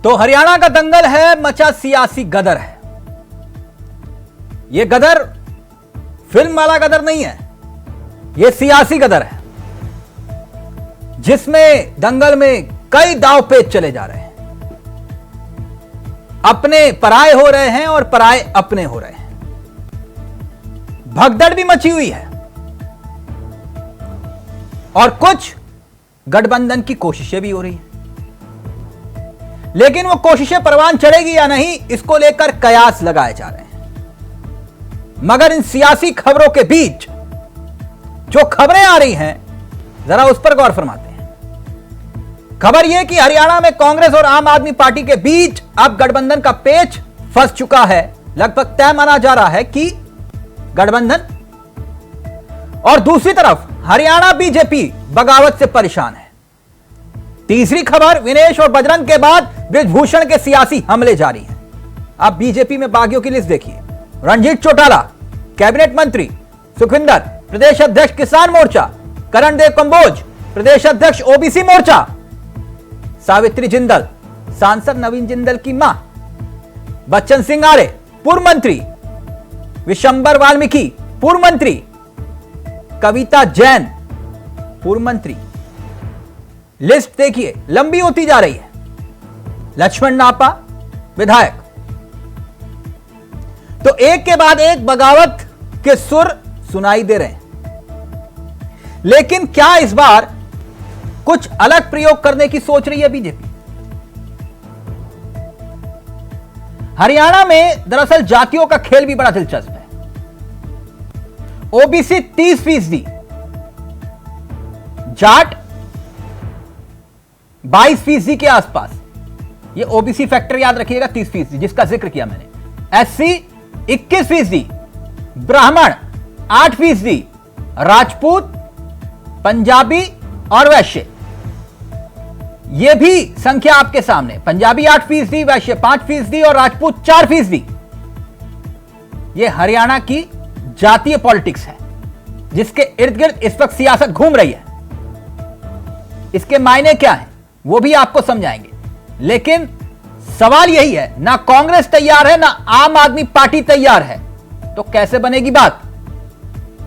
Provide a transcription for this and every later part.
तो हरियाणा का दंगल है, मचा सियासी गदर है। यह गदर फिल्म वाला गदर नहीं है, यह सियासी गदर है, जिसमें दंगल में कई दांव पेच चले जा रहे हैं। अपने पराये हो रहे हैं और पराये अपने हो रहे हैं। भगदड़ भी मची हुई है और कुछ गठबंधन की कोशिशें भी हो रही हैं। लेकिन वो कोशिशें परवान चढ़ेगी या नहीं, इसको लेकर कयास लगाए जा रहे हैं। मगर इन सियासी खबरों के बीच जो खबरें आ रही हैं, जरा उस पर गौर फरमाते हैं। खबर यह कि हरियाणा में कांग्रेस और आम आदमी पार्टी के बीच अब गठबंधन का पेच फंस चुका है। लगभग तय माना जा रहा है कि गठबंधन, और दूसरी तरफ हरियाणा बीजेपी बगावत से परेशान है। तीसरी खबर, विनेश और बजरंग के बाद बृजभूषण के सियासी हमले जारी हैं। आप बीजेपी में बागियों की लिस्ट देखिए। रणजीत चौटाला कैबिनेट मंत्री, सुखविंदर प्रदेश अध्यक्ष किसान मोर्चा, करण देव कंबोज प्रदेश अध्यक्ष ओबीसी मोर्चा, सावित्री जिंदल सांसद नवीन जिंदल की मां, बच्चन सिंह आर्य पूर्व मंत्री, विशंबर वाल्मीकि पूर्व मंत्री, कविता जैन पूर्व मंत्री। लिस्ट देखिए, लंबी होती जा रही है। लक्ष्मण नापा विधायक। तो एक के बाद एक बगावत के सुर सुनाई दे रहे हैं। लेकिन क्या इस बार कुछ अलग प्रयोग करने की सोच रही है बीजेपी? हरियाणा में दरअसल जातियों का खेल भी बड़ा दिलचस्प है। ओबीसी 30%, जाट 22% के आसपास। यह ओबीसी फैक्टर याद रखिएगा, 30% जिसका जिक्र किया मैंने। एससी 21%, ब्राह्मण 8%, राजपूत, पंजाबी और वैश्य। यह भी संख्या आपके सामने। पंजाबी 8%, वैश्य 5% और राजपूत 4%। यह हरियाणा की जातीय पॉलिटिक्स है, जिसके इर्द गिर्द इस वक्त सियासत घूम रही है। इसके मायने क्या हैं वो भी आपको समझाएंगे। लेकिन सवाल यही है, ना कांग्रेस तैयार है, ना आम आदमी पार्टी तैयार है, तो कैसे बनेगी बात?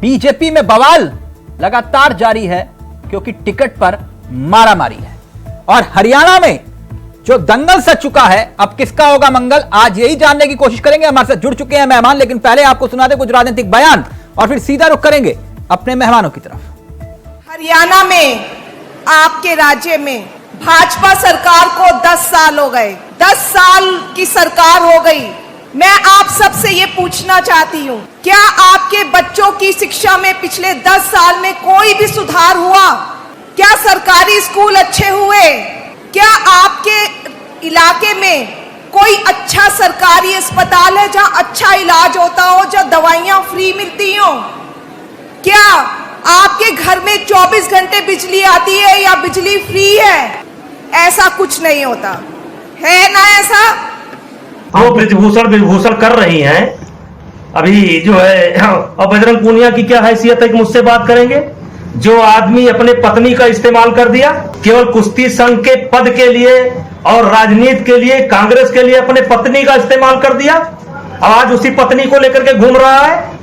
बीजेपी में बवाल लगातार जारी है, क्योंकि टिकट पर मारामारी है। और हरियाणा में जो दंगल सच चुका है, अब किसका होगा मंगल, आज यही जानने की कोशिश करेंगे। हमारे साथ जुड़ चुके हैं मेहमान, लेकिन पहले आपको सुना दे कुछ राजनीतिक बयान और फिर सीधा रुख करेंगे अपने मेहमानों की तरफ। हरियाणा में, आपके राज्य में भाजपा सरकार को 10 साल हो गए। 10 साल की सरकार हो गई। मैं आप सबसे ये पूछना चाहती हूँ, क्या आपके बच्चों की शिक्षा में पिछले 10 साल में कोई भी सुधार हुआ? क्या सरकारी स्कूल अच्छे हुए? क्या आपके इलाके में कोई अच्छा सरकारी अस्पताल है जहां अच्छा इलाज होता हो, जहां दवाइयां फ्री मिलती हो? क्या आपके घर में 24 घंटे बिजली आती है या बिजली फ्री है? ऐसा कुछ नहीं होता है ना। ऐसा वो बृजभूषण कर रही हैं अभी जो है। और बजरंग पूनिया की क्या हैसियत है कि मुझसे बात करेंगे? जो आदमी अपने पत्नी का इस्तेमाल कर दिया केवल कुश्ती संघ के पद के लिए और राजनीति के लिए, कांग्रेस के लिए अपने पत्नी का इस्तेमाल कर दिया, आज उसी पत्नी को लेकर के घूम रहा है,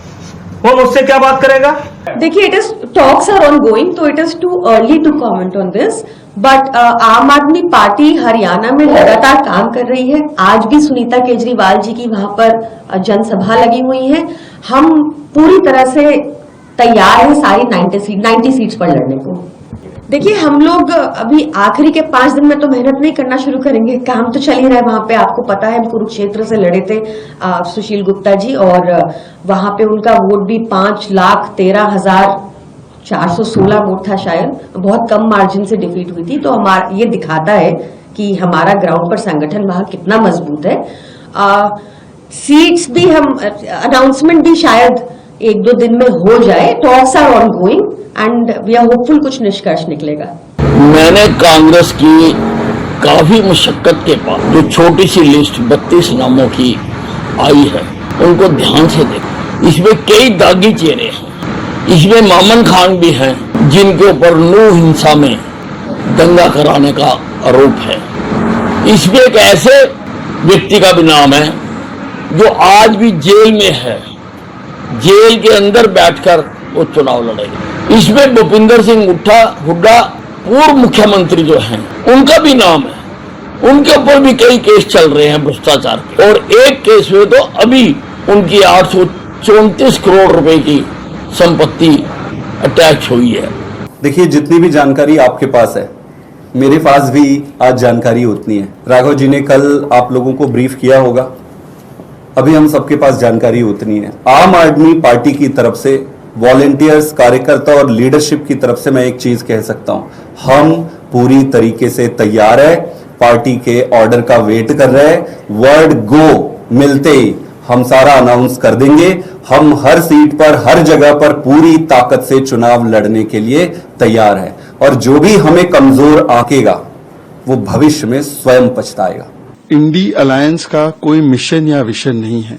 वो मुझसे क्या बात करेगा? देखिए, it is talks are on going, तो it is too early to comment on this. But Aam Aadmi party Haryana में लगातार काम कर रही है। आज भी सुनीता केजरीवाल जी की वहां पर जनसभा लगी हुई है। हम पूरी तरह से तैयार हैं सारी 90 सीट्स पर लड़ने को। देखिए, हम लोग अभी आखिरी के 5 दिन में तो मेहनत नहीं करना शुरू करेंगे, काम तो चल ही रहा है। वहां पे आपको पता है, हम कुरुक्षेत्र से लड़े थे सुशील गुप्ता जी, और वहां पे उनका वोट भी 5,13,416 वोट था शायद, बहुत कम मार्जिन से डिफीट हुई थी। तो हमारा ये दिखाता है कि हमारा ग्राउंड पर संगठन वहां कितना मजबूत है। सीट्स भी हम, अनाउंसमेंट भी शायद 1-2 दिन में हो जाए। Talks are on going and we are hopeful कुछ निष्कर्ष निकलेगा। मैंने कांग्रेस की काफी मुशक्कत के बाद जो छोटी सी लिस्ट 32 नामों की आई है, उनको ध्यान से देखो। इसमें कई दागी चेहरे हैं। इसमें मामन खान भी हैं, जिनके ऊपर नूह हिंसा में दंगा कराने का आरोप है। इसमें एक ऐसे व्यक्ति का भी नाम है जो आज भी जेल में है, जेल के अंदर बैठकर वो चुनाव लड़ेगा। इसमें भूपिंदर सिंह हुड्डा पूर्व मुख्यमंत्री जो हैं उनका भी नाम है, उनके ऊपर भी कई केस चल रहे हैं भ्रष्टाचार के, और एक केस में तो अभी उनकी 834 करोड़ रुपए की संपत्ति अटैच हुई है। देखिए, जितनी भी जानकारी आपके पास है मेरे पास भी आज जानकारी उतनी है। राघव जी ने कल आप लोगों को ब्रीफ किया होगा, अभी हम सबके पास जानकारी उतनी है। आम आदमी पार्टी की तरफ से, वॉलेंटियर्स, कार्यकर्ता और लीडरशिप की तरफ से मैं एक चीज कह सकता हूं, हम पूरी तरीके से तैयार है, पार्टी के ऑर्डर का वेट कर रहे हैं। वर्ड गो मिलते ही हम सारा अनाउंस कर देंगे। हम हर सीट पर, हर जगह पर पूरी ताकत से चुनाव लड़ने के लिए तैयार है, और जो भी हमें कमजोर आंकेगा वो भविष्य में स्वयं पछताएगा। इंडी अलायंस का कोई मिशन या विजन नहीं है,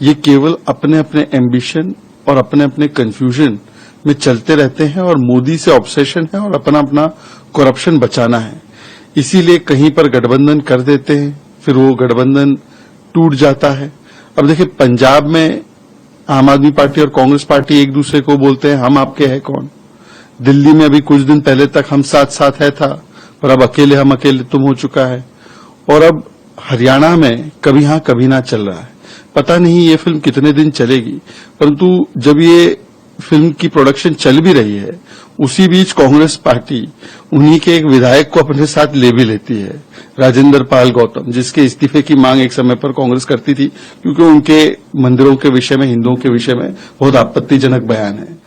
ये केवल अपने अपने एम्बिशन और अपने अपने कंफ्यूजन में चलते रहते हैं, और मोदी से ऑब्सेशन है और अपना अपना करप्शन बचाना है। इसीलिए कहीं पर गठबंधन कर देते हैं, फिर वो गठबंधन टूट जाता है। अब देखिए, पंजाब में आम आदमी पार्टी और कांग्रेस पार्टी एक दूसरे को बोलते हैं हम आपके हैं कौन। दिल्ली में अभी कुछ दिन पहले तक हम साथ साथ है था, और अब अकेले हम अकेले तुम हो चुका है। और अब हरियाणा में कभी हाँ कभी ना चल रहा है। पता नहीं ये फिल्म कितने दिन चलेगी, परंतु जब ये फिल्म की प्रोडक्शन चल भी रही है, उसी बीच कांग्रेस पार्टी उन्हीं के एक विधायक को अपने साथ ले भी लेती है, राजेंद्र पाल गौतम, जिसके इस्तीफे की मांग एक समय पर कांग्रेस करती थी, क्योंकि उनके मंदिरों के विषय में, हिंदुओं के विषय में बहुत आपत्तिजनक बयान है।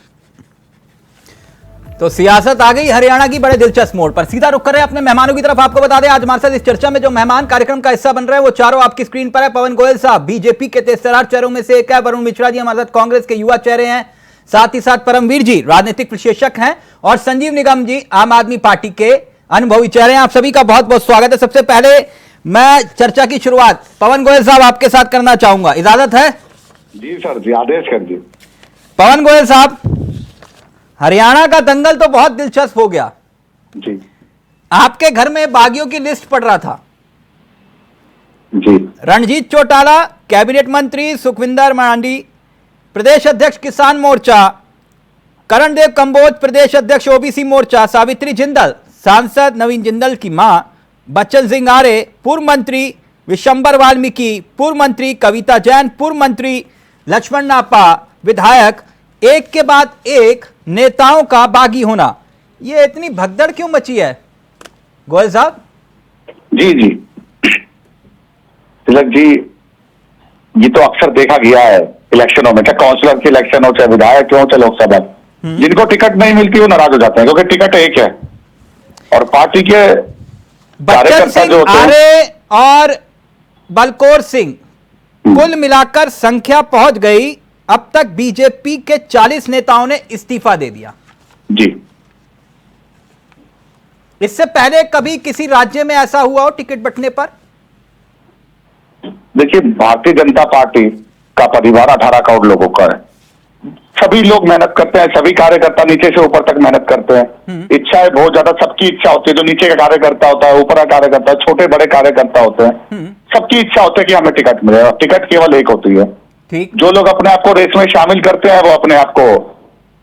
तो सियासत आ गई हरियाणा की बड़े दिलचस्प मोड़ पर। सीधा रुख कर रहे हैं अपने मेहमानों की तरफ। आपको बता दें, आज हमारे साथ इस चर्चा में जो मेहमान कार्यक्रम का हिस्सा बन रहे हैं वो चारों आपकी स्क्रीन पर है। पवन गोयल साहब बीजेपी के तेजतर्रार चेहरों में से एक है। वरुण मिश्रा जी हमारे साथ कांग्रेस के युवा चेहरे हैं। साथ ही साथ परमवीर जी राजनीतिक विशेषज्ञ हैं, और संजीव निगम जी आम आदमी पार्टी के अनुभवी चेहरे हैं। आप सभी का बहुत बहुत स्वागत है। सबसे पहले मैं चर्चा की शुरुआत पवन गोयल साहब आपके साथ करना चाहूंगा, इजाजत है? जी सर जी, आदेश कर दिए। पवन गोयल साहब, हरियाणा का दंगल तो बहुत दिलचस्प हो गया जी। आपके घर में बागियों की लिस्ट पढ़ रहा था जी। रणजीत चौटाला कैबिनेट मंत्री, सुखविंदर मांडी प्रदेश अध्यक्ष किसान मोर्चा, करणदेव कंबोज प्रदेश अध्यक्ष ओबीसी मोर्चा, सावित्री जिंदल सांसद नवीन जिंदल की मां, बच्चन सिंह आर्य पूर्व मंत्री, विशंबर वाल्मीकि पूर्व मंत्री, कविता जैन पूर्व मंत्री, लक्ष्मण नापा विधायक, एक के बाद एक नेताओं का बागी होना। ये इतनी भगदड़ क्यों मची है गोयल साहब? जी जी तिलक जी, ये तो अक्सर देखा गया है इलेक्शनों में, चाहे काउंसलर के इलेक्शन हो, चाहे विधायक हो, चाहे लोकसभा, जिनको टिकट नहीं मिलती वो नाराज हो जाते हैं, क्योंकि टिकट एक है और पार्टी के बच्चन कार्यकर्ता जो सिंह होते हैं। आर्य और बलकौर सिंह कुल मिलाकर संख्या पहुंच गई, अब तक बीजेपी के 40 नेताओं ने इस्तीफा दे दिया। जी, इससे पहले कभी किसी राज्य में ऐसा हुआ हो टिकट बंटने पर? देखिए, भारतीय जनता पार्टी का परिवार 18 करोड़ लोगों का है। सभी लोग मेहनत करते हैं, सभी कार्यकर्ता नीचे से ऊपर तक मेहनत करते हैं। इच्छाएं बहुत ज्यादा, सबकी इच्छा होती है, जो नीचे का कार्यकर्ता होता है, ऊपर का कार्यकर्ता, छोटे बड़े कार्यकर्ता होते हैं, सबकी इच्छा होती है कि हमें टिकट मिले, और टिकट केवल एक होती है। ठीक। जो लोग अपने आप को रेस में शामिल करते हैं वो अपने आप को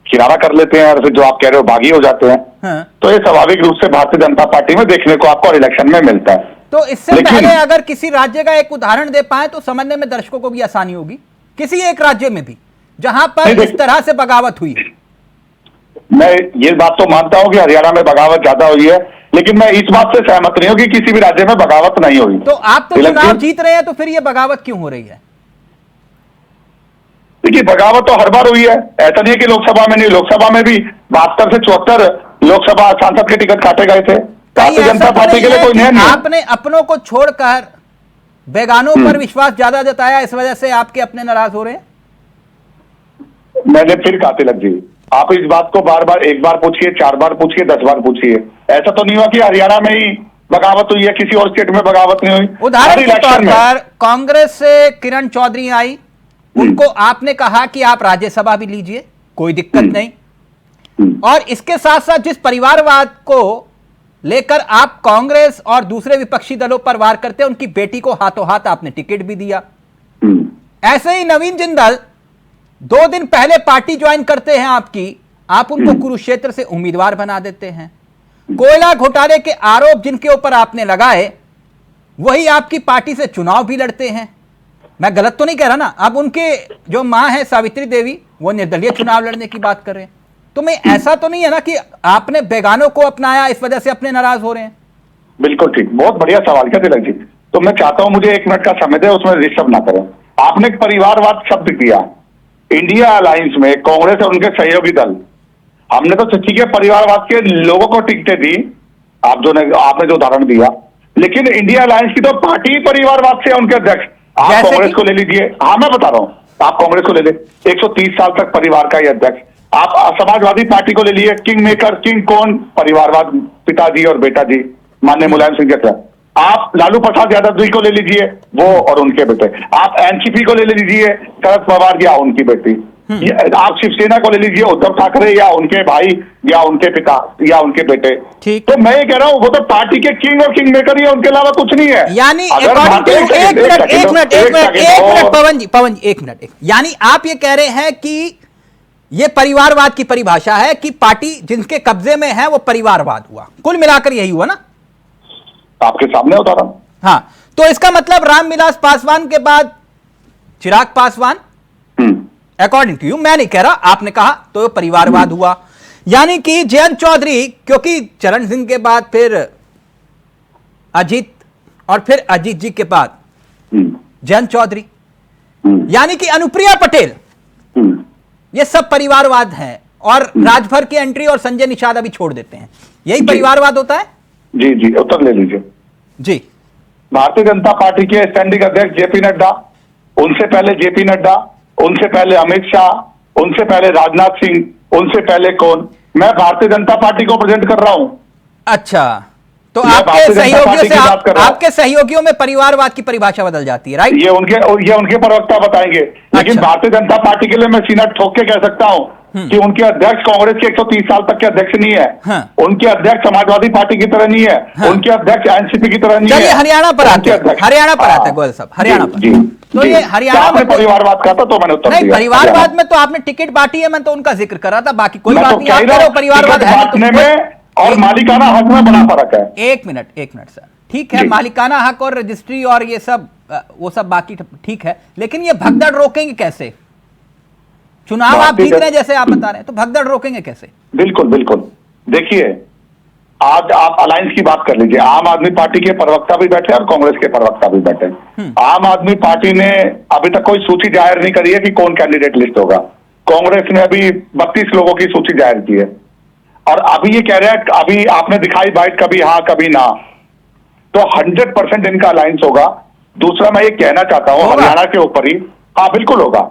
किनारा कर लेते हैं, और फिर जो आप कह रहे हो बागी हो जाते हैं। हाँ। तो ये स्वाभाविक रूप से भारतीय जनता पार्टी में देखने को आपको इलेक्शन में मिलता है। तो इससे लेकिन- पहले अगर किसी राज्य का एक उदाहरण दे पाए तो समझने में दर्शकों को भी आसानी होगी, किसी एक राज्य में भी जहां पर नहीं, इस तरह से बगावत हुई। मैं ये बात तो मानता हूं कि हरियाणा में बगावत ज्यादा हुई है, लेकिन मैं इस बात से सहमत नहीं हूं कि किसी भी राज्य में बगावत नहीं हुई। तो आप तो तिलक चुनाव जी, जीत रहे हैं, तो फिर ये बगावत क्यों हो रही है? देखिए, बगावत तो हर बार हुई है, ऐसा नहीं है कि लोकसभा में नहीं। लोकसभा में भी 72 से 74 लोकसभा सांसद के टिकट काटे गए थे। भारतीय ऐसा जनता तो पार्टी नहीं के लिए है कोई कि नियम नहीं है। आपने अपनों को छोड़कर बेगानों पर विश्वास ज्यादा जताया, इस वजह से आपके अपने नाराज हो रहे हैं? मैंने फिर कहा तिलक जी, आप इस बात को बार बार, एक बार पूछिए, 4 बार पूछिए, 10 बार पूछिए। ऐसा तो नहीं हुआ कि हरियाणा में ही बगावत हुई है, किसी और स्टेट में बगावत नहीं हुई। उदाहरण हर के तौर इलेक्शन में पर कांग्रेस से किरण चौधरी आई, उनको आपने कहा कि आप राज्यसभा भी लीजिए, कोई दिक्कत नहीं। और इसके साथ साथ जिस परिवारवाद को लेकर आप कांग्रेस और दूसरे विपक्षी दलों पर वार करते हैं। उनकी बेटी को हाथों हाथ आपने टिकट भी दिया। ऐसे ही नवीन जिंदल 2 दिन पहले पार्टी ज्वाइन करते हैं आपकी, आप उनको कुरुक्षेत्र से उम्मीदवार बना देते हैं। कोयला घोटाले के आरोप जिनके ऊपर आपने लगाए वही आपकी पार्टी से चुनाव भी लड़ते हैं। मैं गलत तो नहीं कह रहा ना? अब उनके जो मां है सावित्री देवी, वो निर्दलीय चुनाव लड़ने की बात कर रहे हैं। तो मैं ऐसा तो नहीं है ना कि आपने बेगानों को अपनाया इस वजह से अपने नाराज हो रहे हैं? बिल्कुल ठीक, बहुत बढ़िया सवाल किया तिलक जी। तो मैं चाहता हूं मुझे 1 मिनट का समय दे, उसमें डिस्टर्ब ना करें। आपने एक परिवारवाद शब्द दिया। इंडिया अलायंस में कांग्रेस और उनके सहयोगी दल, हमने तो सच्ची के परिवारवाद के लोगों को टिकटें दी, आपने जो उदाहरण दिया, लेकिन इंडिया अलायंस की तो पार्टी ही परिवारवाद से है। उनके अध्यक्ष आप कांग्रेस को ले लीजिए। हाँ, मैं बता रहा हूं, आप कांग्रेस को ले ले, 130 साल तक परिवार का ही अध्यक्ष। आप समाजवादी पार्टी को ले लीजिए, किंग मेकर, किंग कौन, परिवारवाद, पिताजी और बेटा जी, माननीय मुलायम सिंह यादव। आप लालू प्रसाद यादव जी को ले लीजिए, वो और उनके बेटे। आप एनसीपी को ले लीजिए, शरद पवार या उनकी बेटी। आप शिवसेना को ले लीजिए, उद्धव ठाकरे या उनके भाई या उनके पिता या उनके बेटे। ठीक। तो मैं ये कह रहा हूं, वो तो पार्टी के किंग और किंग मेकर ही है, उनके अलावा कुछ नहीं है। यानी अगर एक मिनट पवन जी, एक मिनट। यानी आप ये कह रहे हैं कि ये परिवारवाद की परिभाषा है कि पार्टी जिनके कब्जे में है वो परिवारवाद हुआ, कुल मिलाकर यही हुआ ना? आपके सामने होता रहा। हाँ, तो इसका मतलब रामविलास पासवान के बाद Chirag Paswan, according to you, मैं नहीं कह रहा, आपने कहा, तो ये परिवारवाद हुआ। यानी कि जयंत चौधरी, क्योंकि चरण सिंह के बाद फिर अजीत और फिर अजीत जी के बाद जयंत चौधरी, यानी कि अनुप्रिया पटेल, ये सब परिवारवाद है। और राजभर की एंट्री और संजय निषाद अभी छोड़ देते हैं, यही परिवारवाद होता है? जी जी, उत्तर ले लीजिए जी। भारतीय जनता पार्टी के स्टैंडिंग अध्यक्ष जेपी नड्डा, उनसे पहले जेपी नड्डा, उनसे पहले अमित शाह, उनसे पहले राजनाथ सिंह, उनसे पहले कौन? मैं भारतीय जनता पार्टी को प्रेजेंट कर रहा हूं। अच्छा, तो आपके सहयोगियों से आपके सहयोगियों में परिवारवाद की परिभाषा बदल जाती है, राइट? ये उनके प्रवक्ता बताएंगे। लेकिन भारतीय जनता पार्टी के लिए मैं सीना ठोक के कह सकता हूं कि उनके अध्यक्ष कांग्रेस के 130 साल तक के अध्यक्ष नहीं है। हाँ। उनके अध्यक्ष समाजवादी पार्टी की तरह नहीं है। हाँ। उनके अध्यक्ष एनसीपी की तरह नहीं है। चलिए हरियाणा पर आते हैं, गोयल साहब, हरियाणा पर। तो ये हरियाणा में परिवारवाद का था, तो मैंने उत्तर नहीं, दिया। परिवारवाद में तो आपने टिकट बांटी है, मैं तो उनका जिक्र कर रहा था, बाकी कोई बात नहीं। आप कह रहे हो परिवारवाद है में और मालिकाना हक में बड़ा फर्क है। एक मिनट सर, ठीक है, मालिकाना हक और रजिस्ट्री और ये सब, वो सब बाकी ठीक है, लेकिन ये भगदड़ रोकेंगे कैसे? चुनाव आप जीत रहे हैं जैसे आप बता रहे हैं, तो भगदड़ रोकेंगे कैसे? बिल्कुल बिल्कुल। देखिए, आज आप अलायंस की बात कर लीजिए, आम आदमी पार्टी के प्रवक्ता भी बैठे और कांग्रेस के प्रवक्ता भी बैठे। आम आदमी पार्टी ने अभी तक कोई सूची जाहिर नहीं करी है कि कौन कैंडिडेट लिस्ट होगा। कांग्रेस ने अभी 32 लोगों की सूची जाहिर की है और अभी ये कह रहे हैं, अभी आपने दिखाई बाइट, कभी हाँ कभी ना, तो 100% इनका अलायंस होगा। दूसरा मैं ये कहना चाहता हूं, हरियाणा के ऊपर ही, हाँ बिल्कुल होगा,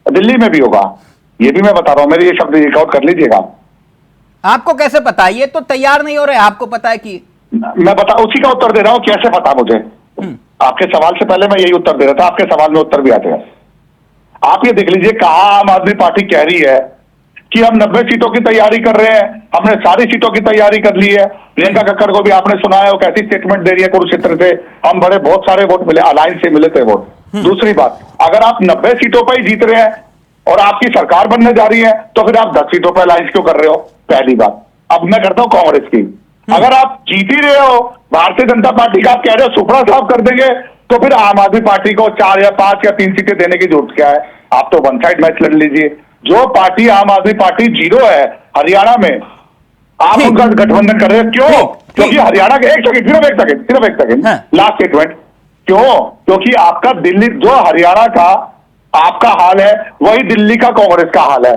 दिल्ली में भी होगा, ये भी मैं बता रहा हूं। मेरे ये शब्द रिकॉर्ड कर लीजिएगा। आपको कैसे पता? ये तो तैयार नहीं हो रहे, आपको पता है कि मैं उसी का उत्तर दे रहा हूं, कैसे पता मुझे। आपके सवाल से पहले मैं यही उत्तर दे रहा था, आपके सवाल में उत्तर भी आते हैं। आप ये देख लीजिए, कहा आम आदमी पार्टी कह रही है कि हम 90 सीटों की तैयारी कर रहे हैं, हमने सारी सीटों की तैयारी कर ली है। प्रियंका कक्कड़ को भी आपने सुना है, वो कैसी स्टेटमेंट दे रही है, कुरुक्षेत्र से हम बड़े बहुत सारे वोट मिले, अलायंस से मिले थे वोट। दूसरी बात, अगर आप 90 सीटों पर ही जीत रहे हैं और आपकी सरकार बनने जा रही है, तो फिर आप 10 सीटों पर अलायंस क्यों कर रहे हो? पहली बात। अब मैं करता हूं कांग्रेस की, अगर आप जीत ही रहे हो, भारतीय जनता पार्टी का आप कह रहे हो सुपड़ा साफ कर देंगे, तो फिर आम आदमी पार्टी को 4 या 5 या 3 सीटें देने की जरूरत क्या है? आप तो वन साइड मैच लड़ लीजिए। जो पार्टी आम आदमी पार्टी 0 है हरियाणा में, आप उनका गठबंधन कर रहे हो, क्यों? क्योंकि हरियाणा के सिर्फ एक सेकंड लास्ट स्टेटमेंट, क्यों? क्योंकि आपका दिल्ली, जो हरियाणा का आपका हाल है वही दिल्ली का कांग्रेस का हाल है,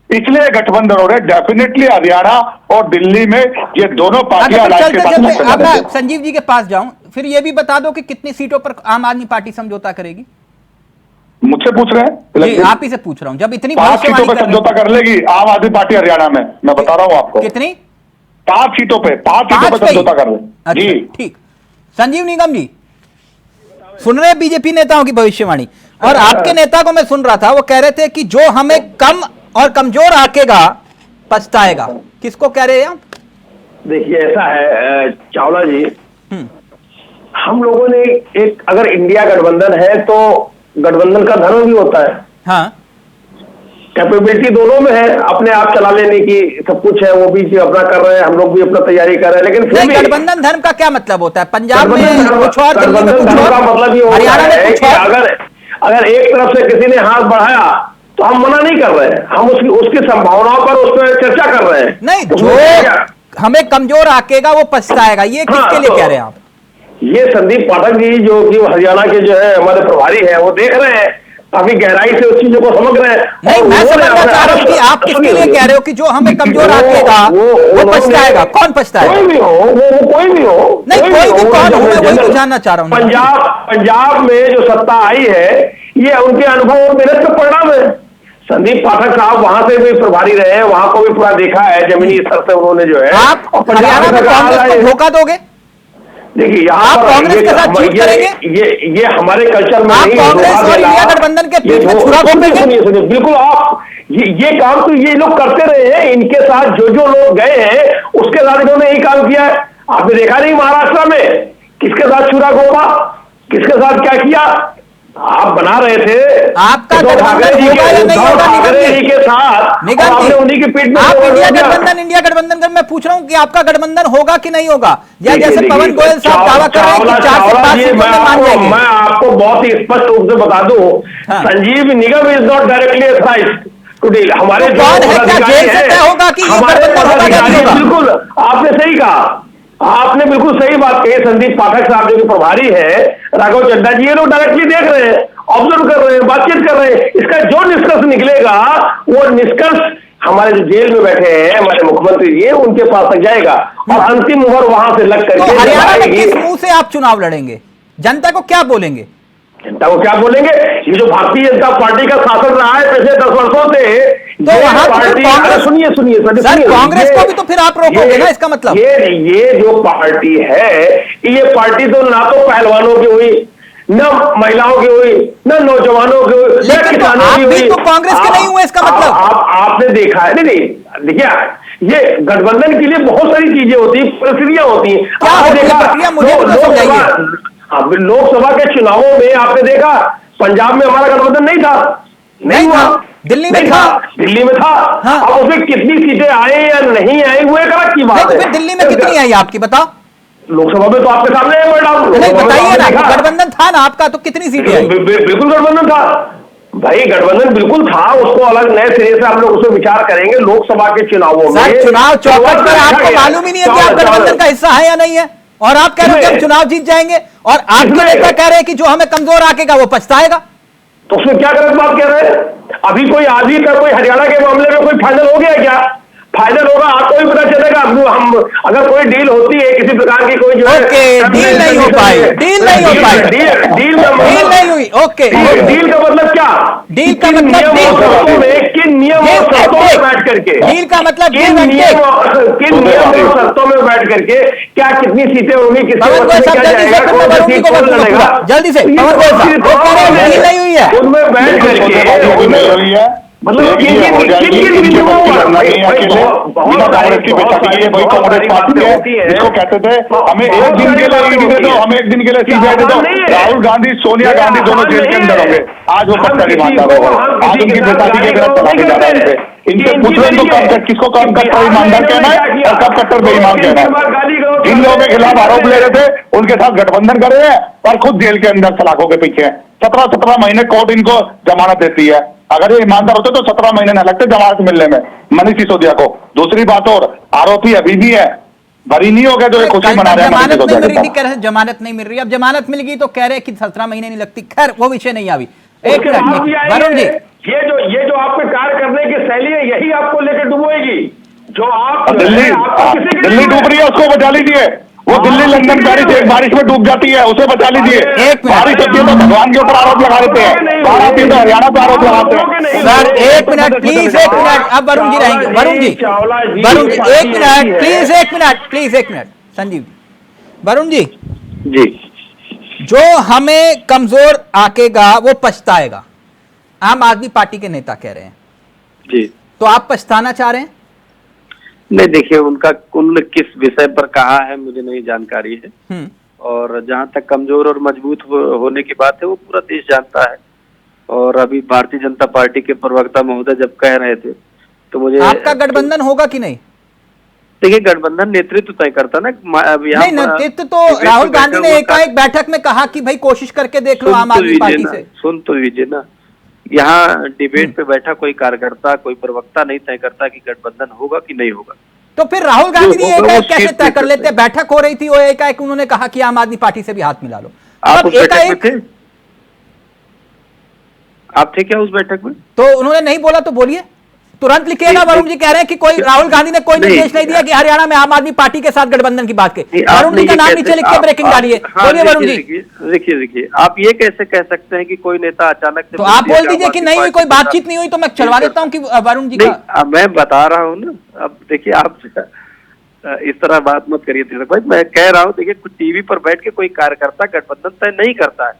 इसलिए गठबंधन हो रहे। डेफिनेटली हरियाणा और दिल्ली में ये दोनों पार्टियां अब मैं संजीव जी के पास जाऊं, फिर ये भी बता दो कि कितनी सीटों पर आम आदमी पार्टी समझौता करेगी? मुझसे पूछ रहे हैं? जी, आप ही से पूछ रहा हूं। जब इतनी 5 सीटों पर समझौता कर लेगी आम आदमी पार्टी हरियाणा में, मैं बता रहा हूं आपको। कितनी? 5 सीटों पे समझौता कर ले। जी ठीक। संजीव निगम जी, सुन रहे बीजेपी नेताओं की भविष्यवाणी, और आपके नेता को मैं सुन रहा था, वो कह रहे थे कि जो हमें कम और कमजोर आकेगा पछताएगा। किसको कह रहे हैं आप? देखिए ऐसा है चावला जी, हम लोगों ने एक अगर इंडिया गठबंधन है तो गठबंधन का धर्म भी होता है। हाँ, कैपेबिलिटी दोनों में है, अपने आप चला लेने की सब कुछ है, वो भी अपना कर रहे हैं, हम लोग भी अपना तैयारी कर रहे हैं, लेकिन फिर भी गठबंधन धर्म का क्या मतलब होता है? पंजाब में कुछ और, दिल्ली में गठबंधन कुछ धर्म का और, मतलब ये हरियाणा होता में है कुछ कि और। अगर एक तरफ से किसी ने हाथ बढ़ाया तो हम मना नहीं कर रहे हैं, हम उसकी संभावनाओं पर उस पर चर्चा कर रहे हैं। नहीं, जो हमें कमजोर आकेगा वो पछताएगा, ये किसके लिए कह रहे हैं आप? ये संदीप पाठक जी जो कि हरियाणा के जो है हमारे प्रभारी हैं, वो देख रहे हैं, काफी गहराई से उस चीजों को समझ रहे हैं। नहीं, मैं समझना चाह रहा हूँ कि आप किसके लिए कह रहे हो कि जो हमें कमजोर आकेगा वो पछताएगा? कौन पछताएगा? कोई भी हो, वो कोई भी हो, नहीं, कोई भी कौन हो, मैं वही तो जानना चाह रहा हूँ। पंजाब में जो सत्ता आई है ये उनके अनुभव और मेहनत का परिणाम है। संदीप पाठक साहब वहां से भी प्रभारी रहे हैं, वहां को भी पूरा देखा है जमीनी स्तर से उन्होंने जो है। आप हरियाणा में कांग्रेस को धोखा दोगे? देखिए यहाँ आप कांग्रेस के साथ चीट करेंगे? ये हमारे कल्चर में आप नहीं, कांग्रेस और इंडिया गठबंधन के बीच में छुरा घोंपेंगे? सुनिए, बिल्कुल आप ये काम तो ये लोग करते रहे हैं, इनके साथ जो लोग गए हैं उसके साथ इन्होंने यही काम किया है। आपने देखा नहीं महाराष्ट्र में किसके साथ छुरा घोंपा, किसके साथ क्या किया? आप बना रहे थे आपका गठबंधन होगा या नहीं होगा के साथ, निगम जी, उन्हीं की पीठ में आप इंडिया गठबंधन कर, मैं पूछ रहा हूँ कि आपका गठबंधन होगा कि नहीं होगा? या जैसे पवन गोयल साहब दावा कर रहे हैं कि 4 से 5 सीटों में मान जाएंगे। मैं आपको बहुत ही स्पष्ट रूप से बता दूं, Sanjeev Nigam is not directly authorised to deal. हमारे जेल से तय होगा कि ये गठबंधन होगा या नहीं होगा? बिल्कुल आपने सही कहा, आपने बिल्कुल सही बात कही। संदीप पाठक साहब जो कि प्रभारी है, राघव चड्ढा जी, ये लोग डायरेक्टली देख रहे हैं, ऑब्जर्व कर रहे हैं, बातचीत कर रहे हैं। इसका जो निष्कर्ष निकलेगा वो निष्कर्ष हमारे जो जेल में बैठे हैं हमारे मुख्यमंत्री जी, उनके पास तक जाएगा और अंतिम मोहर वहां से लग करके तो हरियाणा में किस मुंह से आप चुनाव लड़ेंगे? जनता को क्या बोलेंगे? जनता को क्या बोलेंगे? ये जो भारतीय जनता पार्टी का शासन रहा है पिछले 10 वर्षों से, तो वहां कांग्रेस सुनिए कांग्रेस को भी तो फिर आप रोकोगे ना, इसका मतलब? ये जो पार्टी है, ये पार्टी तो ना तो पहलवानों की हुई, न महिलाओं की हुई, न नौजवानों की हुई, लेकिन किसानों की हुई। तो कांग्रेस के नहीं हुए, इसका मतलब? आपने देखा है? नहीं, देखिए ये गठबंधन के लिए बहुत सारी चीजें होती है, प्रक्रिया होती है। प्रक्रिया मुझे भी तो समझाइए। लोकसभा के चुनावों में आपने देखा पंजाब में हमारा गठबंधन नहीं था, नहीं हुआ। दिल्ली में था, दिल्ली में था। हाँ। अब उसमें कितनी सीटें आए या नहीं आई वो एक अलग की बात है। फिर दिल्ली में कितनी आई आपकी, बताओ? लोकसभा में तो आपके सामने है मैडम, नहीं बताइए ना, गठबंधन था ना आपका, तो कितनी सीटें आई? बिल्कुल गठबंधन था भाई, गठबंधन बिल्कुल था, उसको अलग नए सिरे से हम लोग उसे विचार करेंगे लोकसभा के चुनावों में। चुनाव चौखट पर आपको मालूम ही नहीं है कि आप गठबंधन का हिस्सा है या नहीं है, और आप कह रहे हैं कि हम चुनाव जीत जाएंगे, और आपके नेता कह रहे हैं कि जो हमें कमजोर आकेगा वो पछताएगा। तो उसमें क्या गलत बात कह रहे हैं? अभी कोई आदमी का कोई हरियाणा के मामले में कोई फाइनल हो गया क्या? फाइनल होगा आपको भी पता चलेगा। हम अगर कोई डील होती है किसी प्रकार की, कोई जो है डील नहीं हो पाई, डील नहीं हो पाई, डील नहीं हुई। ओके, डील का मतलब क्या? डील का मतलब किन नियम और शर्तों में बैठ करके, डील का मतलब किन नियम और शर्तों में बैठ करके क्या कितनी सीटें होंगी, जल्दी से डील नहीं हुई है उनमें बैठ करके, मतलब इसको कहते थे हमें एक दिन के लिए ईडी दे दो, हमें एक दिन के लिए सीबीआई दे दो। राहुल गांधी, सोनिया गांधी दोनों जेल के अंदर होंगे। आज वो पत्थर ईमानदार हो गए, आज उनकी बेटी के गिरफ्त चलाने जा रहे थे। इनसे पूछ रहे तो किसको कब कट्टर ईमानदार कहना है और कब कट्टर बेईमान कहना है। जिन लोगों के खिलाफ आरोप ले रहे थे उनके साथ गठबंधन कर रहे हैं और खुद जेल के अंदर सलाखों के पीछे है। 17 महीने कोर्ट इनको जमानत देती है। अगर ये ईमानदार होते तो 17 महीने न लगते जमानत मिलने में मनीष सिसोदिया को। दूसरी बात और, आरोपी अभी भी है, भरी नहीं हो गया जो खुशी मना रहे हैं। जमानत नहीं मिल रही, कह रहे जमानत नहीं मिल रही, अब जमानत मिल गई तो कह रहे कि 17 महीने नहीं लगती। खैर वो विषय नहीं अभी। एक मिनट वरुण जी, ये जो आपके कार्य करने की शैली है यही आपको लेकर डुबोएगी। जो आप दिल्ली डूब रही है उसको बचा लीजिए। वो दिल्ली लंदन पेरिस एक बारिश में डूब जाती है, उसे बचा लीजिए। बारिश होती है तो भगवान के ऊपर आरोप लगा देते हैं, बाढ़ आती है तो हरियाणा पर आरोप लगाते हैं। सर एक मिनट प्लीज, एक मिनट, अब वरुण जी रहेंगे। वरुण जी एक मिनट प्लीज, एक मिनट प्लीज, एक मिनट। संजीव वरुण जी, जो हमें कमजोर आकेगा वो पछताएगा, आम आदमी पार्टी के नेता कह रहे हैं जी। तो आप पछताना चाह रहे हैं? नहीं, देखिए उन्होंने किस विषय पर कहा है मुझे नहीं जानकारी है, और जहां तक कमजोर और मजबूत होने की बात है वो पूरा देश जानता है। और अभी भारतीय जनता पार्टी के प्रवक्ता महोदय जब कह रहे थे तो मुझे, आपका गठबंधन होगा कि नहीं? देखिए गठबंधन नेतृत्व तय करता ना। नहीं, नेतृत्व तो राहुल गांधी ने एकाएक बैठक में कहा कि भाई कोशिश करके देख लो आम आदमी पार्टी से। सुन तो लीजिए ना, यहाँ डिबेट पे बैठा कोई कार्यकर्ता, कोई प्रवक्ता नहीं तय करता कि गठबंधन होगा कि नहीं होगा। तो फिर राहुल गांधी ने एकाएक कैसे तय कर लेते? बैठक हो रही थी, वो एकाएक उन्होंने कहा कि आम आदमी पार्टी से भी हाथ मिला लो। आप उस बैठक में थे? आप थे क्या उस बैठक में? तो उन्होंने नहीं बोला तो बोलिए, तुरंत लिखिएगा। वरुण जी कह रहे हैं कि कोई राहुल गांधी ने कोई निर्देश नहीं दिया कि हरियाणा में आम आदमी पार्टी के साथ गठबंधन की बात के। वरुण जी का नाम नीचे लिख के ब्रेकिंग डालिए। बोलिए वरुण जी। देखिए आप ये कैसे कह सकते हैं कि कोई नेता अचानक से, तो आप बोल दीजिए कि नहीं हुई, कोई बातचीत नहीं हुई, तो मैं चलवा देता हूँ कि वरुण जी का। मैं बता रहा हूँ ना, अब देखिए आप इस तरह बात मत करिए तिलक भाई। मैं कह रहा हूँ, देखिए कुछ टीवी पर बैठ के कोई कार्यकर्ता गठबंधन तय नहीं करता है।